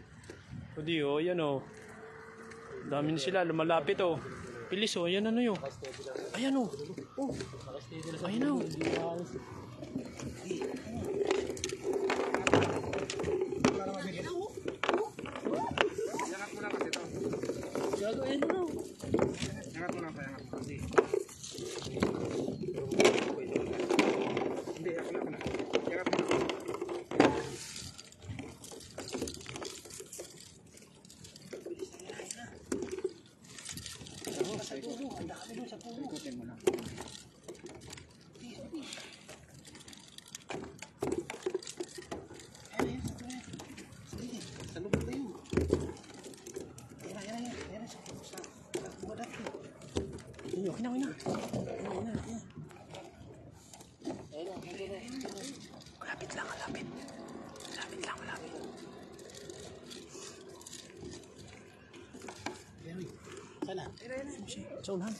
Pwede oh, yan oh. Dami na sila, lumalapit oh. Pilis oh, ayan ano yun. Ayan oh. Oh. Ayan oh. Gago, ayan oh. Angat mo na pa, angat mo. Hindi, ako na. Angat mo na. Ikutin mo na. Sa lubog na yun. Okay na, okay na. Malapit lang, malapit. Malapit lang, malapit. Sana. Sa unahan.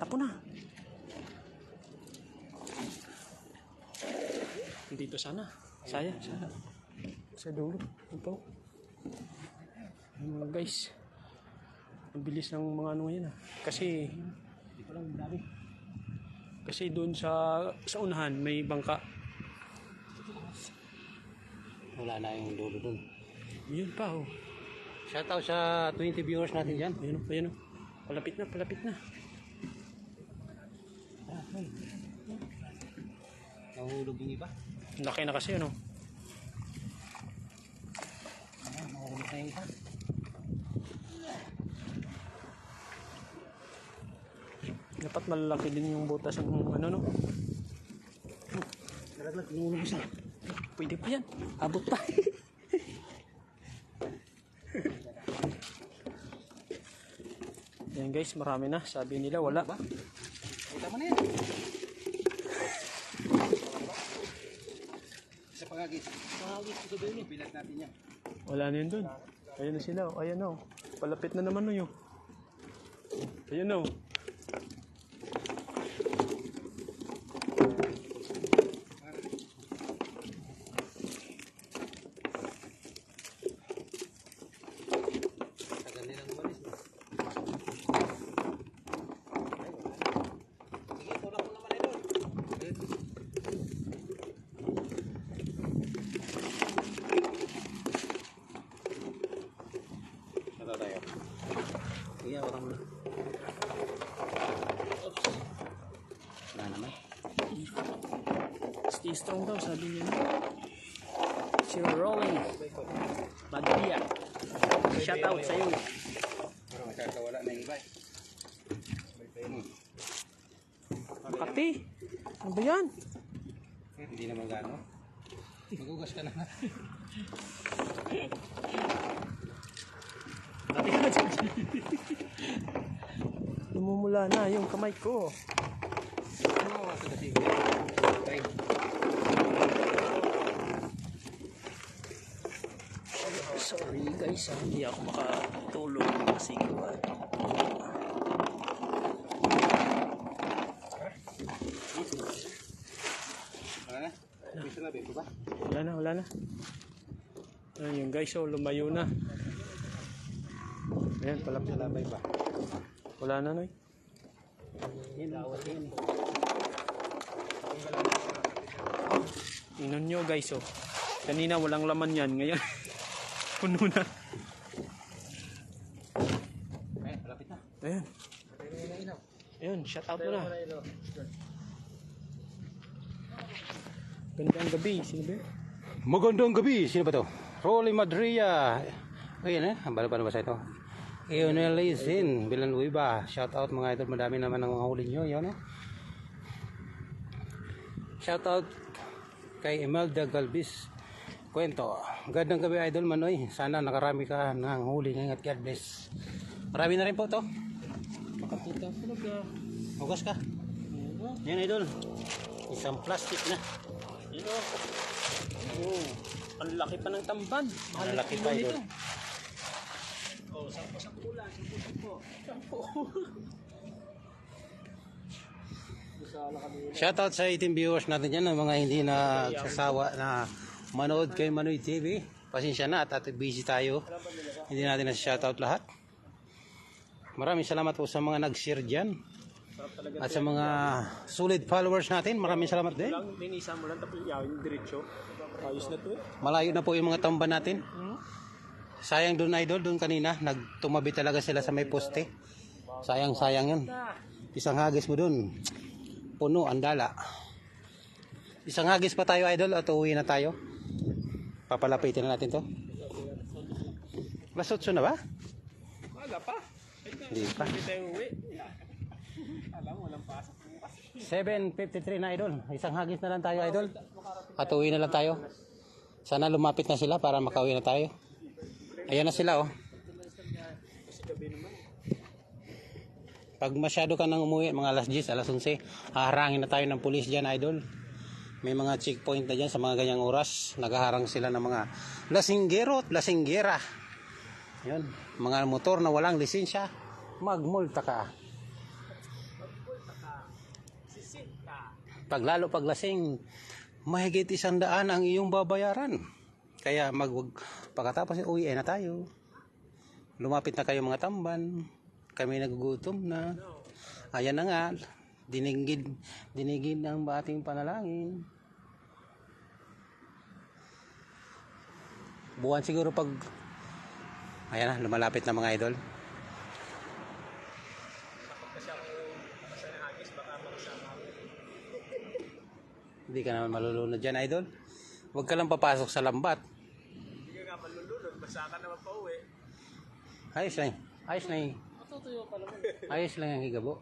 Tapo na. Dito sana. Saya. Sa dulo. Ito. Mga guys. Ang bilis ng mga ano yan ah. Kasi doon sa unahan may bangka. Wala na yung dulo dun. Yun pa oh. Shoutout sa 20 viewers natin dyan. Ayun oh, ayun oh. Palapit na, palapit na. Nahulog yung iba. Laki na kasi ano. Nahulog na yung iba. Dapat malalaki din yung butas ng ano no. Nalaglag, nahulog isa. Pwede pa yan. Abot pa. Yan guys, marami na. Sabi nila wala. Kita mo na yan. Isa pagagis. Pagagis, ito doon yung bilat natin yan. Wala na yun dun. Ayan na sila. Ayan na. Palapit na naman no yun. Ayan na. Tagal nilang umalis. Sige, tulak mo naman idol. Ito tayo. Sige, walang mo na. Wala naman. Stay strong daw, sabi niya. Si Rolling. Badria. Shout out sa'yo. Pero makakawala na yung iba. Makati. Ano ba yan? Hindi naman gano'n. Magugas ka na. Lumumula na yung kamay ko. Sorry guys, hindi ako makatulog kasi gawa. Wala na. Ayun yung guys, oh, lumayo na. Ayan, palapit na. Wala na, Noy. Inon nyo guys, oh. Kanina walang laman yan, ngayon puno na. Ayan. Ayan, shout out mo na. Gandang gabi, sino ba? Magandang gabi. Sino ba to? Rolly Madria. Ayan eh. Paano ba sa ito? Eonelisin, Villanueva. Shout out mga idol, madami naman ang mga huli nyo. Yun, no? Shout out kay Imelda Galvis Kwento. Gandang gabi idol Manoy. Sana nakarami ka ng huli ngayon at God bless. Marami na rin po to. Makakita talaga. Hugas ka. Yan idol. Isang plastic na. Yun o. Oh, ang laki pa ng tamban. Ang laki pa idol. Oh, sampo lang. Sampo. Shoutout sa 18 viewers natin dyan, mga hindi na sasawa na manood kay Manoy TV. Pasensya na at busy tayo. Hindi natin na shoutout lahat. Maraming salamat po sa mga nag-share dyan. At sa mga solid followers natin, maraming salamat din. Lang, linisa mo lang tapos yung diretso. Ayos na to eh. Malayo na po yung mga tamban natin. Sayang doon idol, doon kanina. Nagtumabi talaga sila sa may poste. Sayang yun. Isang hagis mo doon. Puno, andala. Isang hagis pa tayo idol at uwi na tayo. Papalapitin na natin to. Lasotso na ba? Wala pa. Hindi pa. Hindi tayo uwi. Alam, walang pasok. 7:53 na idol. Isang hagis na lang tayo idol. At uwi na lang tayo. Sana lumapit na sila para makauwi na tayo. Ayan na sila oh. Pag masyado ka nang umuwi, mga alas 10, alas 11, haharangin na tayo ng pulis dyan, idol. May mga checkpoint na dyan sa mga ganyang oras. Naghaharang sila ng mga lasinggero at lasinggera. Yun. Mga motor na walang lisensya, magmulta ka. Lalo pag lasing, mahigit 100 ang iyong babayaran. Kaya pagkatapos uwi na tayo. Lumapit na kayo mga tamban. Kami nagugutom na. Ayan na nga. Dinigid ang ating panalangin. Buwan siguro pag ayan na, lumalapit na mga idol. Hindi ka naman malulunod dyan idol. Huwag ka lang papasok sa lambat. Hindi ka nga malulunod. Basta ka naman pa uwi. Ayos lang. Ayos lang. Matutuyo pa naman. Ayos lang ang higabo.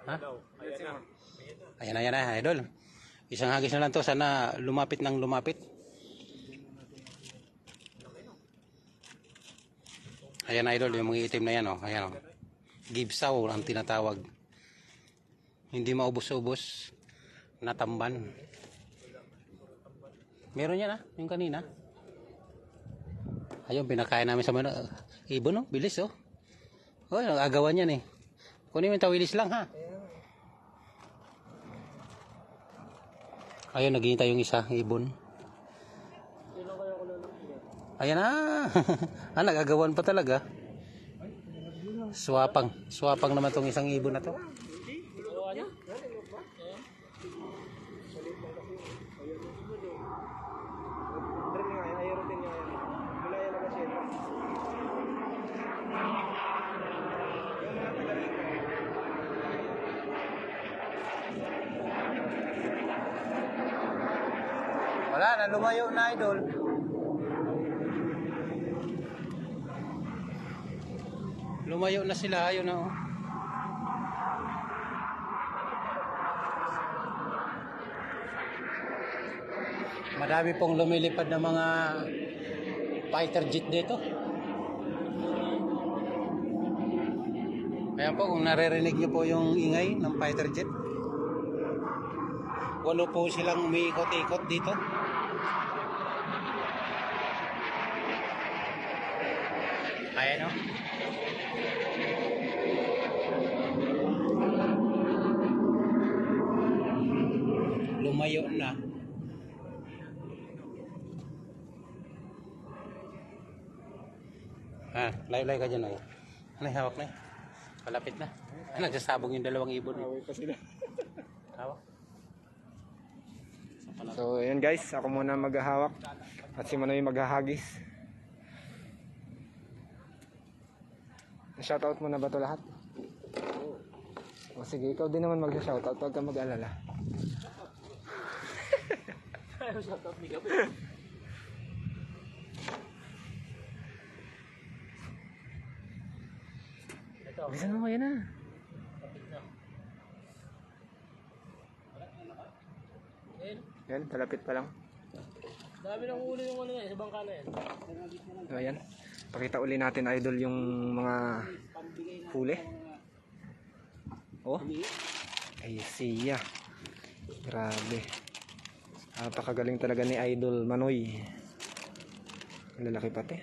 Ha? Ayan na, idol. Isang hagis na lang to. Sana lumapit ng lumapit. Ayan idol, yung mga itim na yan. Oh. Ayan, oh. Gibsaw ang tinatawag. Hindi maubos-ubos. Natamban. Meron yan yung kanina. Ayun, pinakain namin sa mga ibon, no? Bilis, oh. Oh, agawan yan, eh. Kunin mo yung tawilis lang, ha? Ayun, naghihintay yung isa, ibon. Ayan na. Nagagawan pa talaga. Swapang naman tong isang ibon na to. Wala na, lumayo na idol. Lumayo na sila, ayun na oh. Madami pong lumilipad na mga fighter jet dito. Ayan po, kung naririnig nyo po yung ingay ng fighter jet. Walo po silang umiikot-ikot dito. Ayan o. Lumayo na. Layo-layo ka dyan o. Ano hawak na eh? Palapit na. Nagsasabong yung dalawang ibon. Away pa sila. Hawak. So, yun guys. Ako muna maghahawak. At si Manoy maghahagis. Shoutout mo na ba ito lahat? O sige, ikaw din naman mag-shoutout. Huwag kang mag-alala. Shoutout ni Gabi. Bilisan mo, yan na. Yan, palapit pa lang. Dami nang huli yung ano yan, sa bangka na yan. So, ayan. Pakita uli natin, idol, yung mga huli. Oh. Ay, siya. Grabe. Napakagaling talaga ni Idol Manoy. Lalaki pati.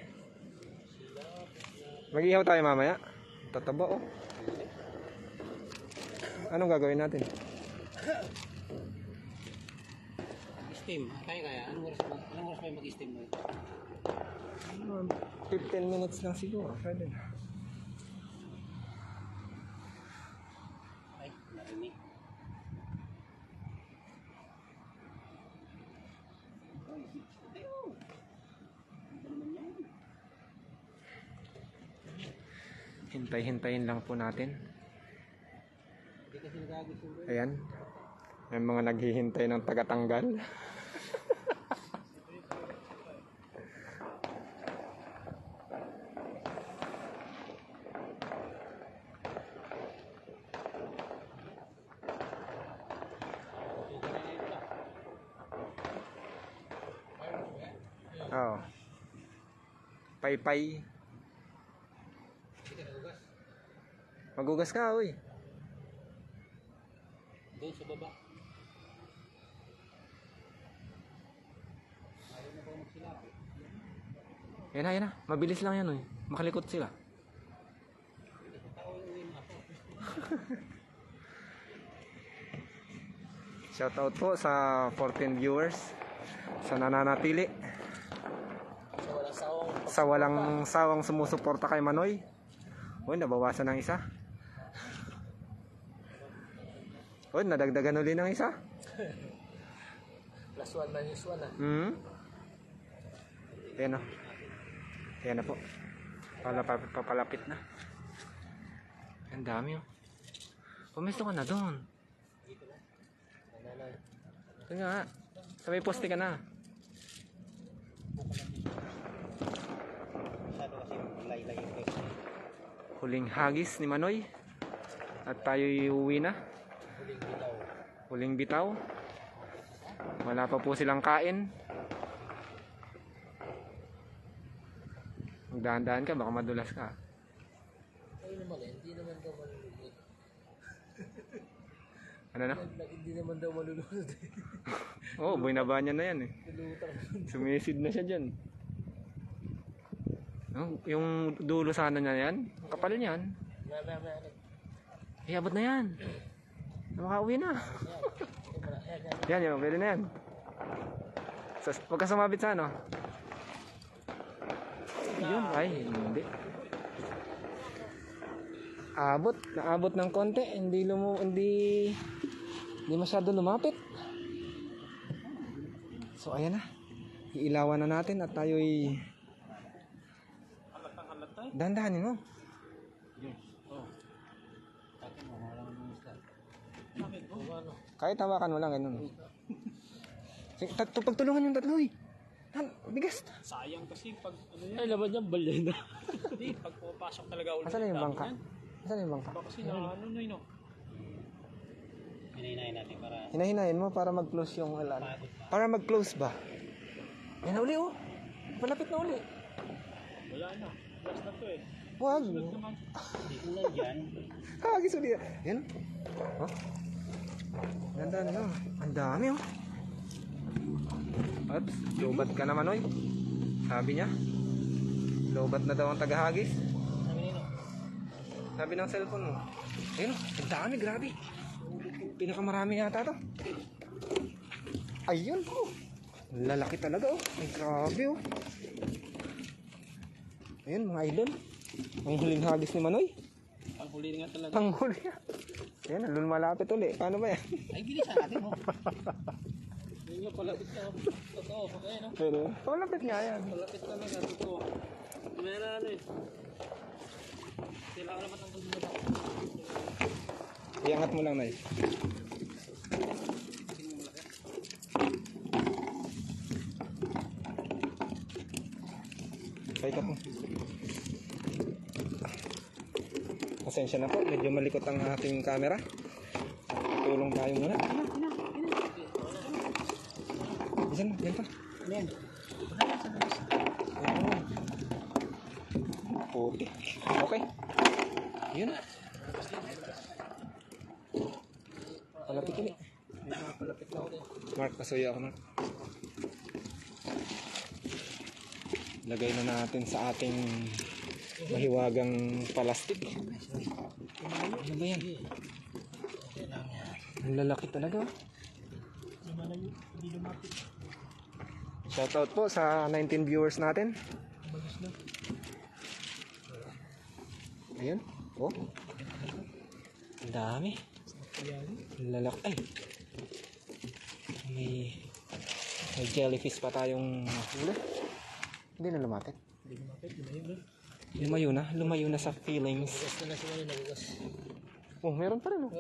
Mag-ihaw tayo mamaya. Tataba, oh. Anong gagawin natin? Steam. Kaya. Anong oras pa yung mag-steam mo? 15 minutes lang siguro. Pwede na. Ay, narinig. Hintay-hintayin lang po natin. Ayan. May mga naghihintay ng tagatanggal. Oh. Pay-pay. Magugas ka, uy. Doon sa baba. Yan na. Mabilis lang yan, uy. Makalikot sila. Shoutout po sa 14 viewers sa nananatili. Sa walang sawang sumusuporta kay Manoy. Uy, nabawasan ng isa. Uy, nadagdagan uli ng isa. Plus 1 minus 1 ah. Ayan o. Ayan na po. Papalapit na. Ang dami oh. Pumesto ka na doon. Ito nga. Sa may poste ka na. Masyado kasi lay-lay yung place. Huling hagis ni Manoy. At tayo uuwi na. Huling bitaw. Wala pa po silang kain. Magdahan-dahan ka, baka madulas ka. Ay naman eh, hindi naman daw malulunod. Ano na? Hindi naman daw malulunod eh. Oo, buinaba niya na yan eh. Sumisid na siya dyan. No, yung dulo sana niya yan, kapal niyan. Abot na yan. Makauwi na. Yan, pwede na yan. Huwag ka sumabit sa ano. Yun, ay, hindi. Naabot ng konti, hindi masyado lumapit. So ayan na. Iilawan na natin at tayo'y dahan-dahanin mo. Kahit tawakan mo lang ganun. Pagtulungan yung tatlo eh. Bigas. Sayang kasi pag ano yan. Ay laban yan, balya na. Hindi, pag pumapasok talaga ulit. Asan na yung bangka? Asan na yung bangka? Kasi na ano na yun. Hinahinayin natin para Hinahinayin mo para mag-close yung alam. Para mag-close ba? Yan na uli oh. Malapit na uli. Wala na. Last na to eh. Wag. dito lang dyan. Hagis uli. Yan. Oh. Ganda na. Ang dami oh. At lobat ka naman oy. Sabi niya. Lobat na daw ang tagahagis. Sabi ng cellphone mo. Ayun oh. Ang dami, grabe. Pinakamarami yata to. Ayun po. Lalaki talaga oh. Ay grabe oh. Ayun mga idol. Ang huling hagis ni Manoy. Ang huli nga talaga. Panghuli nga. Ayan, lumalapit ulit. Paano ba yan? Ay, bilisan natin mo. Yun nga palapit na. Totoo. Ayun oh. Pero, palapit nga yan. Palapit talaga. Totoo. May na ano eh. Kailangan naman ang gusto na. Iangat mo lang na Paikat mo. Pasensya na po, medyo malikot ang ating camera. Tulong tayo muna. Diyan, yan pa. Ayan. Puti. Okay. Yun. Palapit ulit. Mark, pasuyo ako, Mark. Lagay na natin sa ating mahiwagang palastik. Ano ba yan? Ang lalaki talaga. Shoutout po sa 19 viewers natin. Ayun. Oh. Ang dami. Ang lalaki. Ay. May jellyfish pa tayong huli. Hindi na lumapit. Lumayo na sa feelings. Oh, meron pa rin. Oh.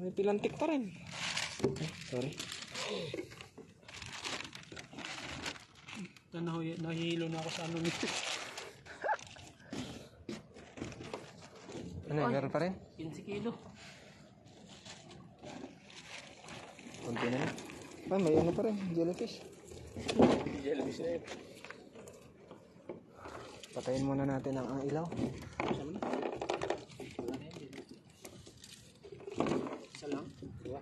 May pilantik pa rin. Ay, sorry. Nahihilo na ako sa ano nito. Ano, meron pa rin? 15 kilo. Kunti na lang. Ah, may ano pa rin, jellyfish. Jellyfish na yun. Patayin muna natin ang ilaw. Isa lang. Dua.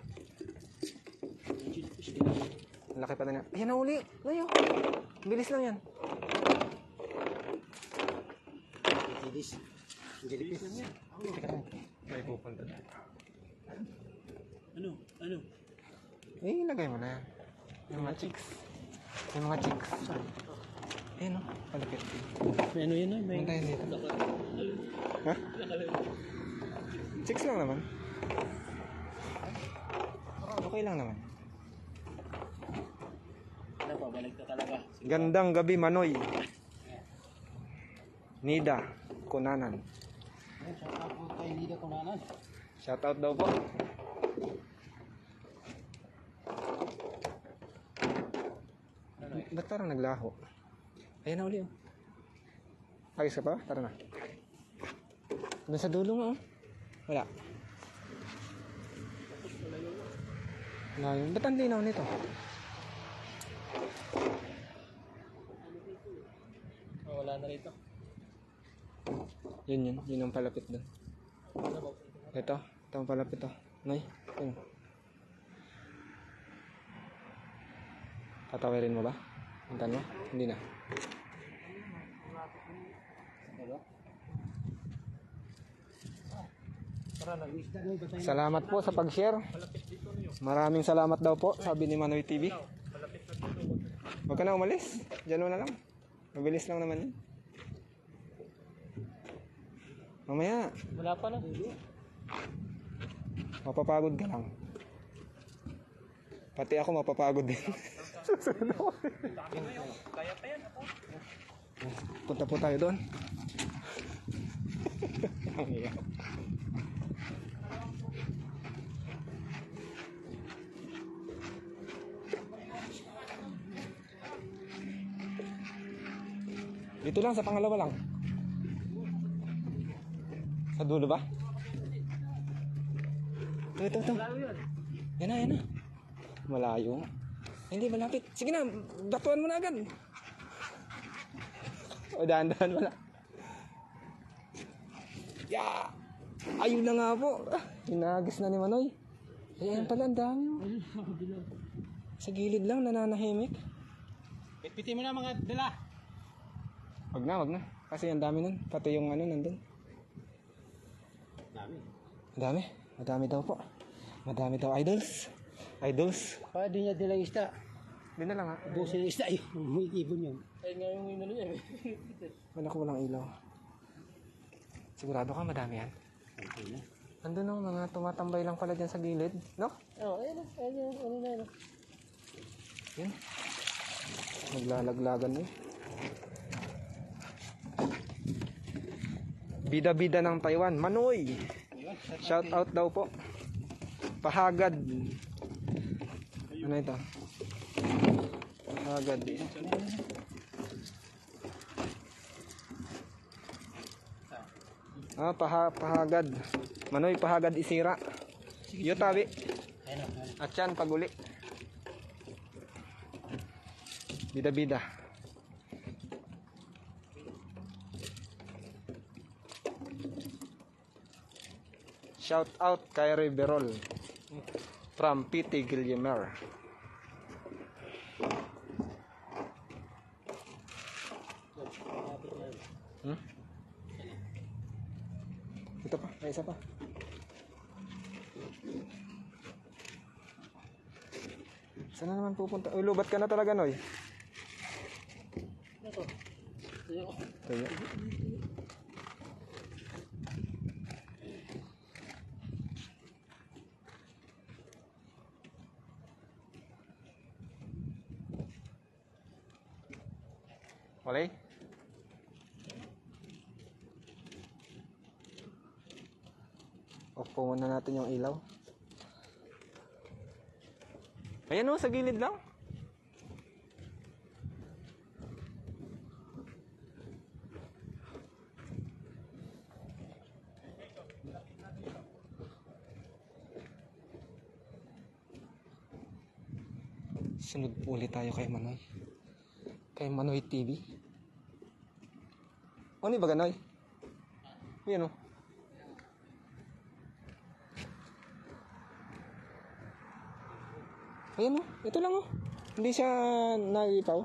Ang laki pa na. Ayan na uli. Ayo. Bilis lang yan. Jellyfish lang yan. May pupunta. Ano? Eh, ilagay mo na yan. Yung mga chicks. Yung mga chicks. Ayan o. Palapit. May ano yun? May Puntayin dito. Ha? Chicks lang naman. Okay lang naman. ano pa? Balik na talaga. Gandang gabi, Manoy. Nida Kunanan. Shoutout po kay Nida Kunanan. Shoutout daw po. Ba't parang naglaho? Ayan na uli oh. Ayos ka pa? Tara na. Doon sa dulo nga oh. Wala. Wala yun. Ba't ang linaw nito? Wala na rito. Yun. Yun ang palapit doon. Ito ang palapit oh. Nay, yun. Tatawirin mo ba? Puntan mo? Hindi na. Salamat po sa pag-share. Maraming salamat daw po, sabi ni Manoy TV. Huwag ka na umalis. Diyan mo na lang. Mabilis lang naman yun. Mamaya, Wala pa na. mapapagod ka lang. Pati ako mapapagod din. Susunod ako. Punta po tayo doon. Ang iya. Dito lang, sa pangalawa lang. Sa dulo ba? Ito. Yan na. Malayo. Hindi, malapit. Sige na, batuan mo na agad. O, dahan-dahan mo na. Yeah! Ayun na nga po. Hinagis na ni Manoy. Ayan pala, ang dami. Sa gilid lang, nananahimik. Pitpitin mo na mga dala. Wag na. Kasi ang dami nun. Pati yung ano nandun. Madami daw po. Madami daw idols. Pa, di niya dala yung isda. Di na lang ha. Busin yung isda. May ibon yun. Ay, nga yung ano niya. Wala ko walang ilaw. Sigurado ka madami yan. Okay na. Andun no, mga tumatambay lang pala dyan sa gilid. No? Oo, ayun na. Yan. Naglalaglagan mo. Bida-bida ng Taiwan. Manoy! Shout out daw po. Pahagad. Ano ito? Pahagad eh. Pahagad. Manoy, pahagad isira. Yo tabi. At yan, paguli. Bida-bida. Shout out kay Riverol from PT Guillermer. Ito pa, may isa pa. Saan na naman pupunta? Uy, lubat ka na talaga, Noy. Ito. Tayo. Walay? Off po muna natin yung ilaw. Ayan o, sa gilid lang. Sunod ulit tayo kay Manoy. Kay Manoy TV. Ano ba Ganoy? Yan o. Ayan o, ito lang o. Hindi siya naipaw.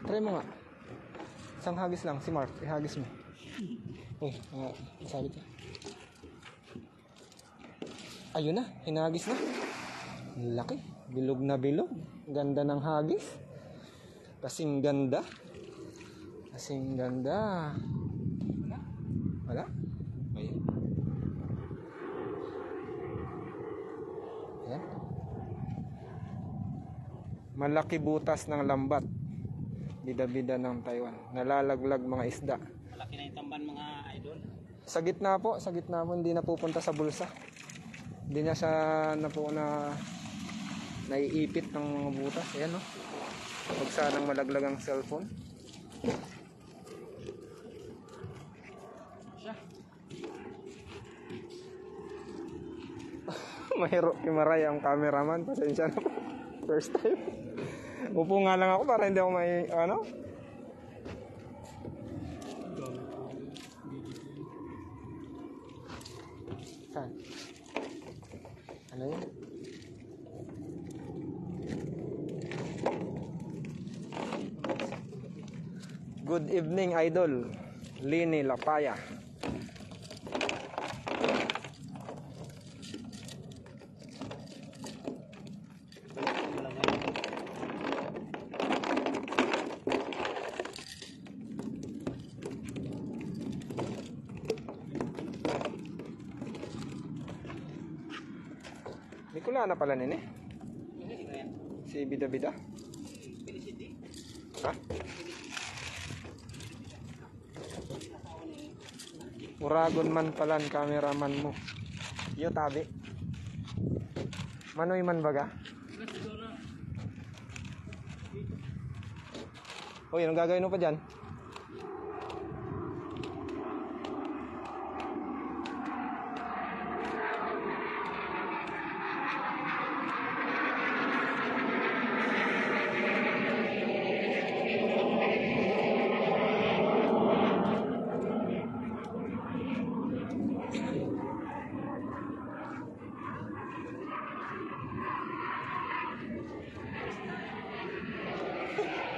Try mo nga. Isang hagis lang, si Mark, ihagis mo. Uy, sabit ka. Ayun na, hinagis na. Laki, bilog na bilog. Ganda ng hagis. Kasing ganda. Kasing ganda. Wala? Ayan. Ayan. Malaki butas ng lambat. Bida-bida ng Taiwan. Nalalaglag mga isda. Malaki na yung tamban mga idol. Sa gitna po, hindi na pupunta sa bulsa. Hindi na siya naiipit ng mga butas. Ayan o. Huwag sanang malaglag ang cellphone. Mahirap kimaray ang cameraman. Pasensya na po. First time. Upo nga lang ako para hindi ako may Saan? Ano yun? Good evening, idol. Lini Lapaya. Nikula na pala nini? Si Bida Bida? Ha? Uragon man pala ang cameraman mo. Yo tabi. Manoy man baga? Uy, anong gagawin mo pa dyan?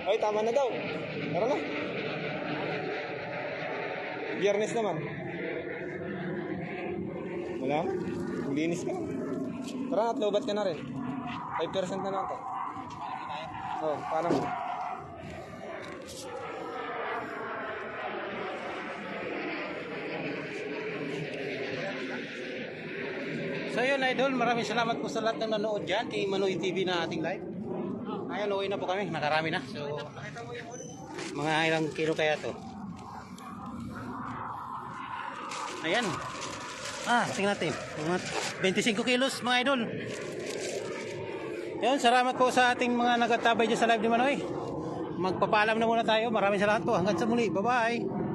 Ay, tama na daw. Tara na. Biyernes naman. Wala na. Linis ka na. Tara na at lobat ka na rin. 5% na lang to. Oh, paano mo? So yun idol, maraming salamat po sa lahat ng nanood dyan kay Manoy TV na ating live. Ayan, uwi na po kami, nakarami na. So, mga ilang kilo kaya to. Ayan. Tingnan natin. Mga 25 kilos mga idol. Ayan, salamat po sa ating mga nagtatabay dyan sa live ni Manoy. Magpapaalam na muna tayo. Maraming salamat po. Hanggang sa muli. Bye-bye.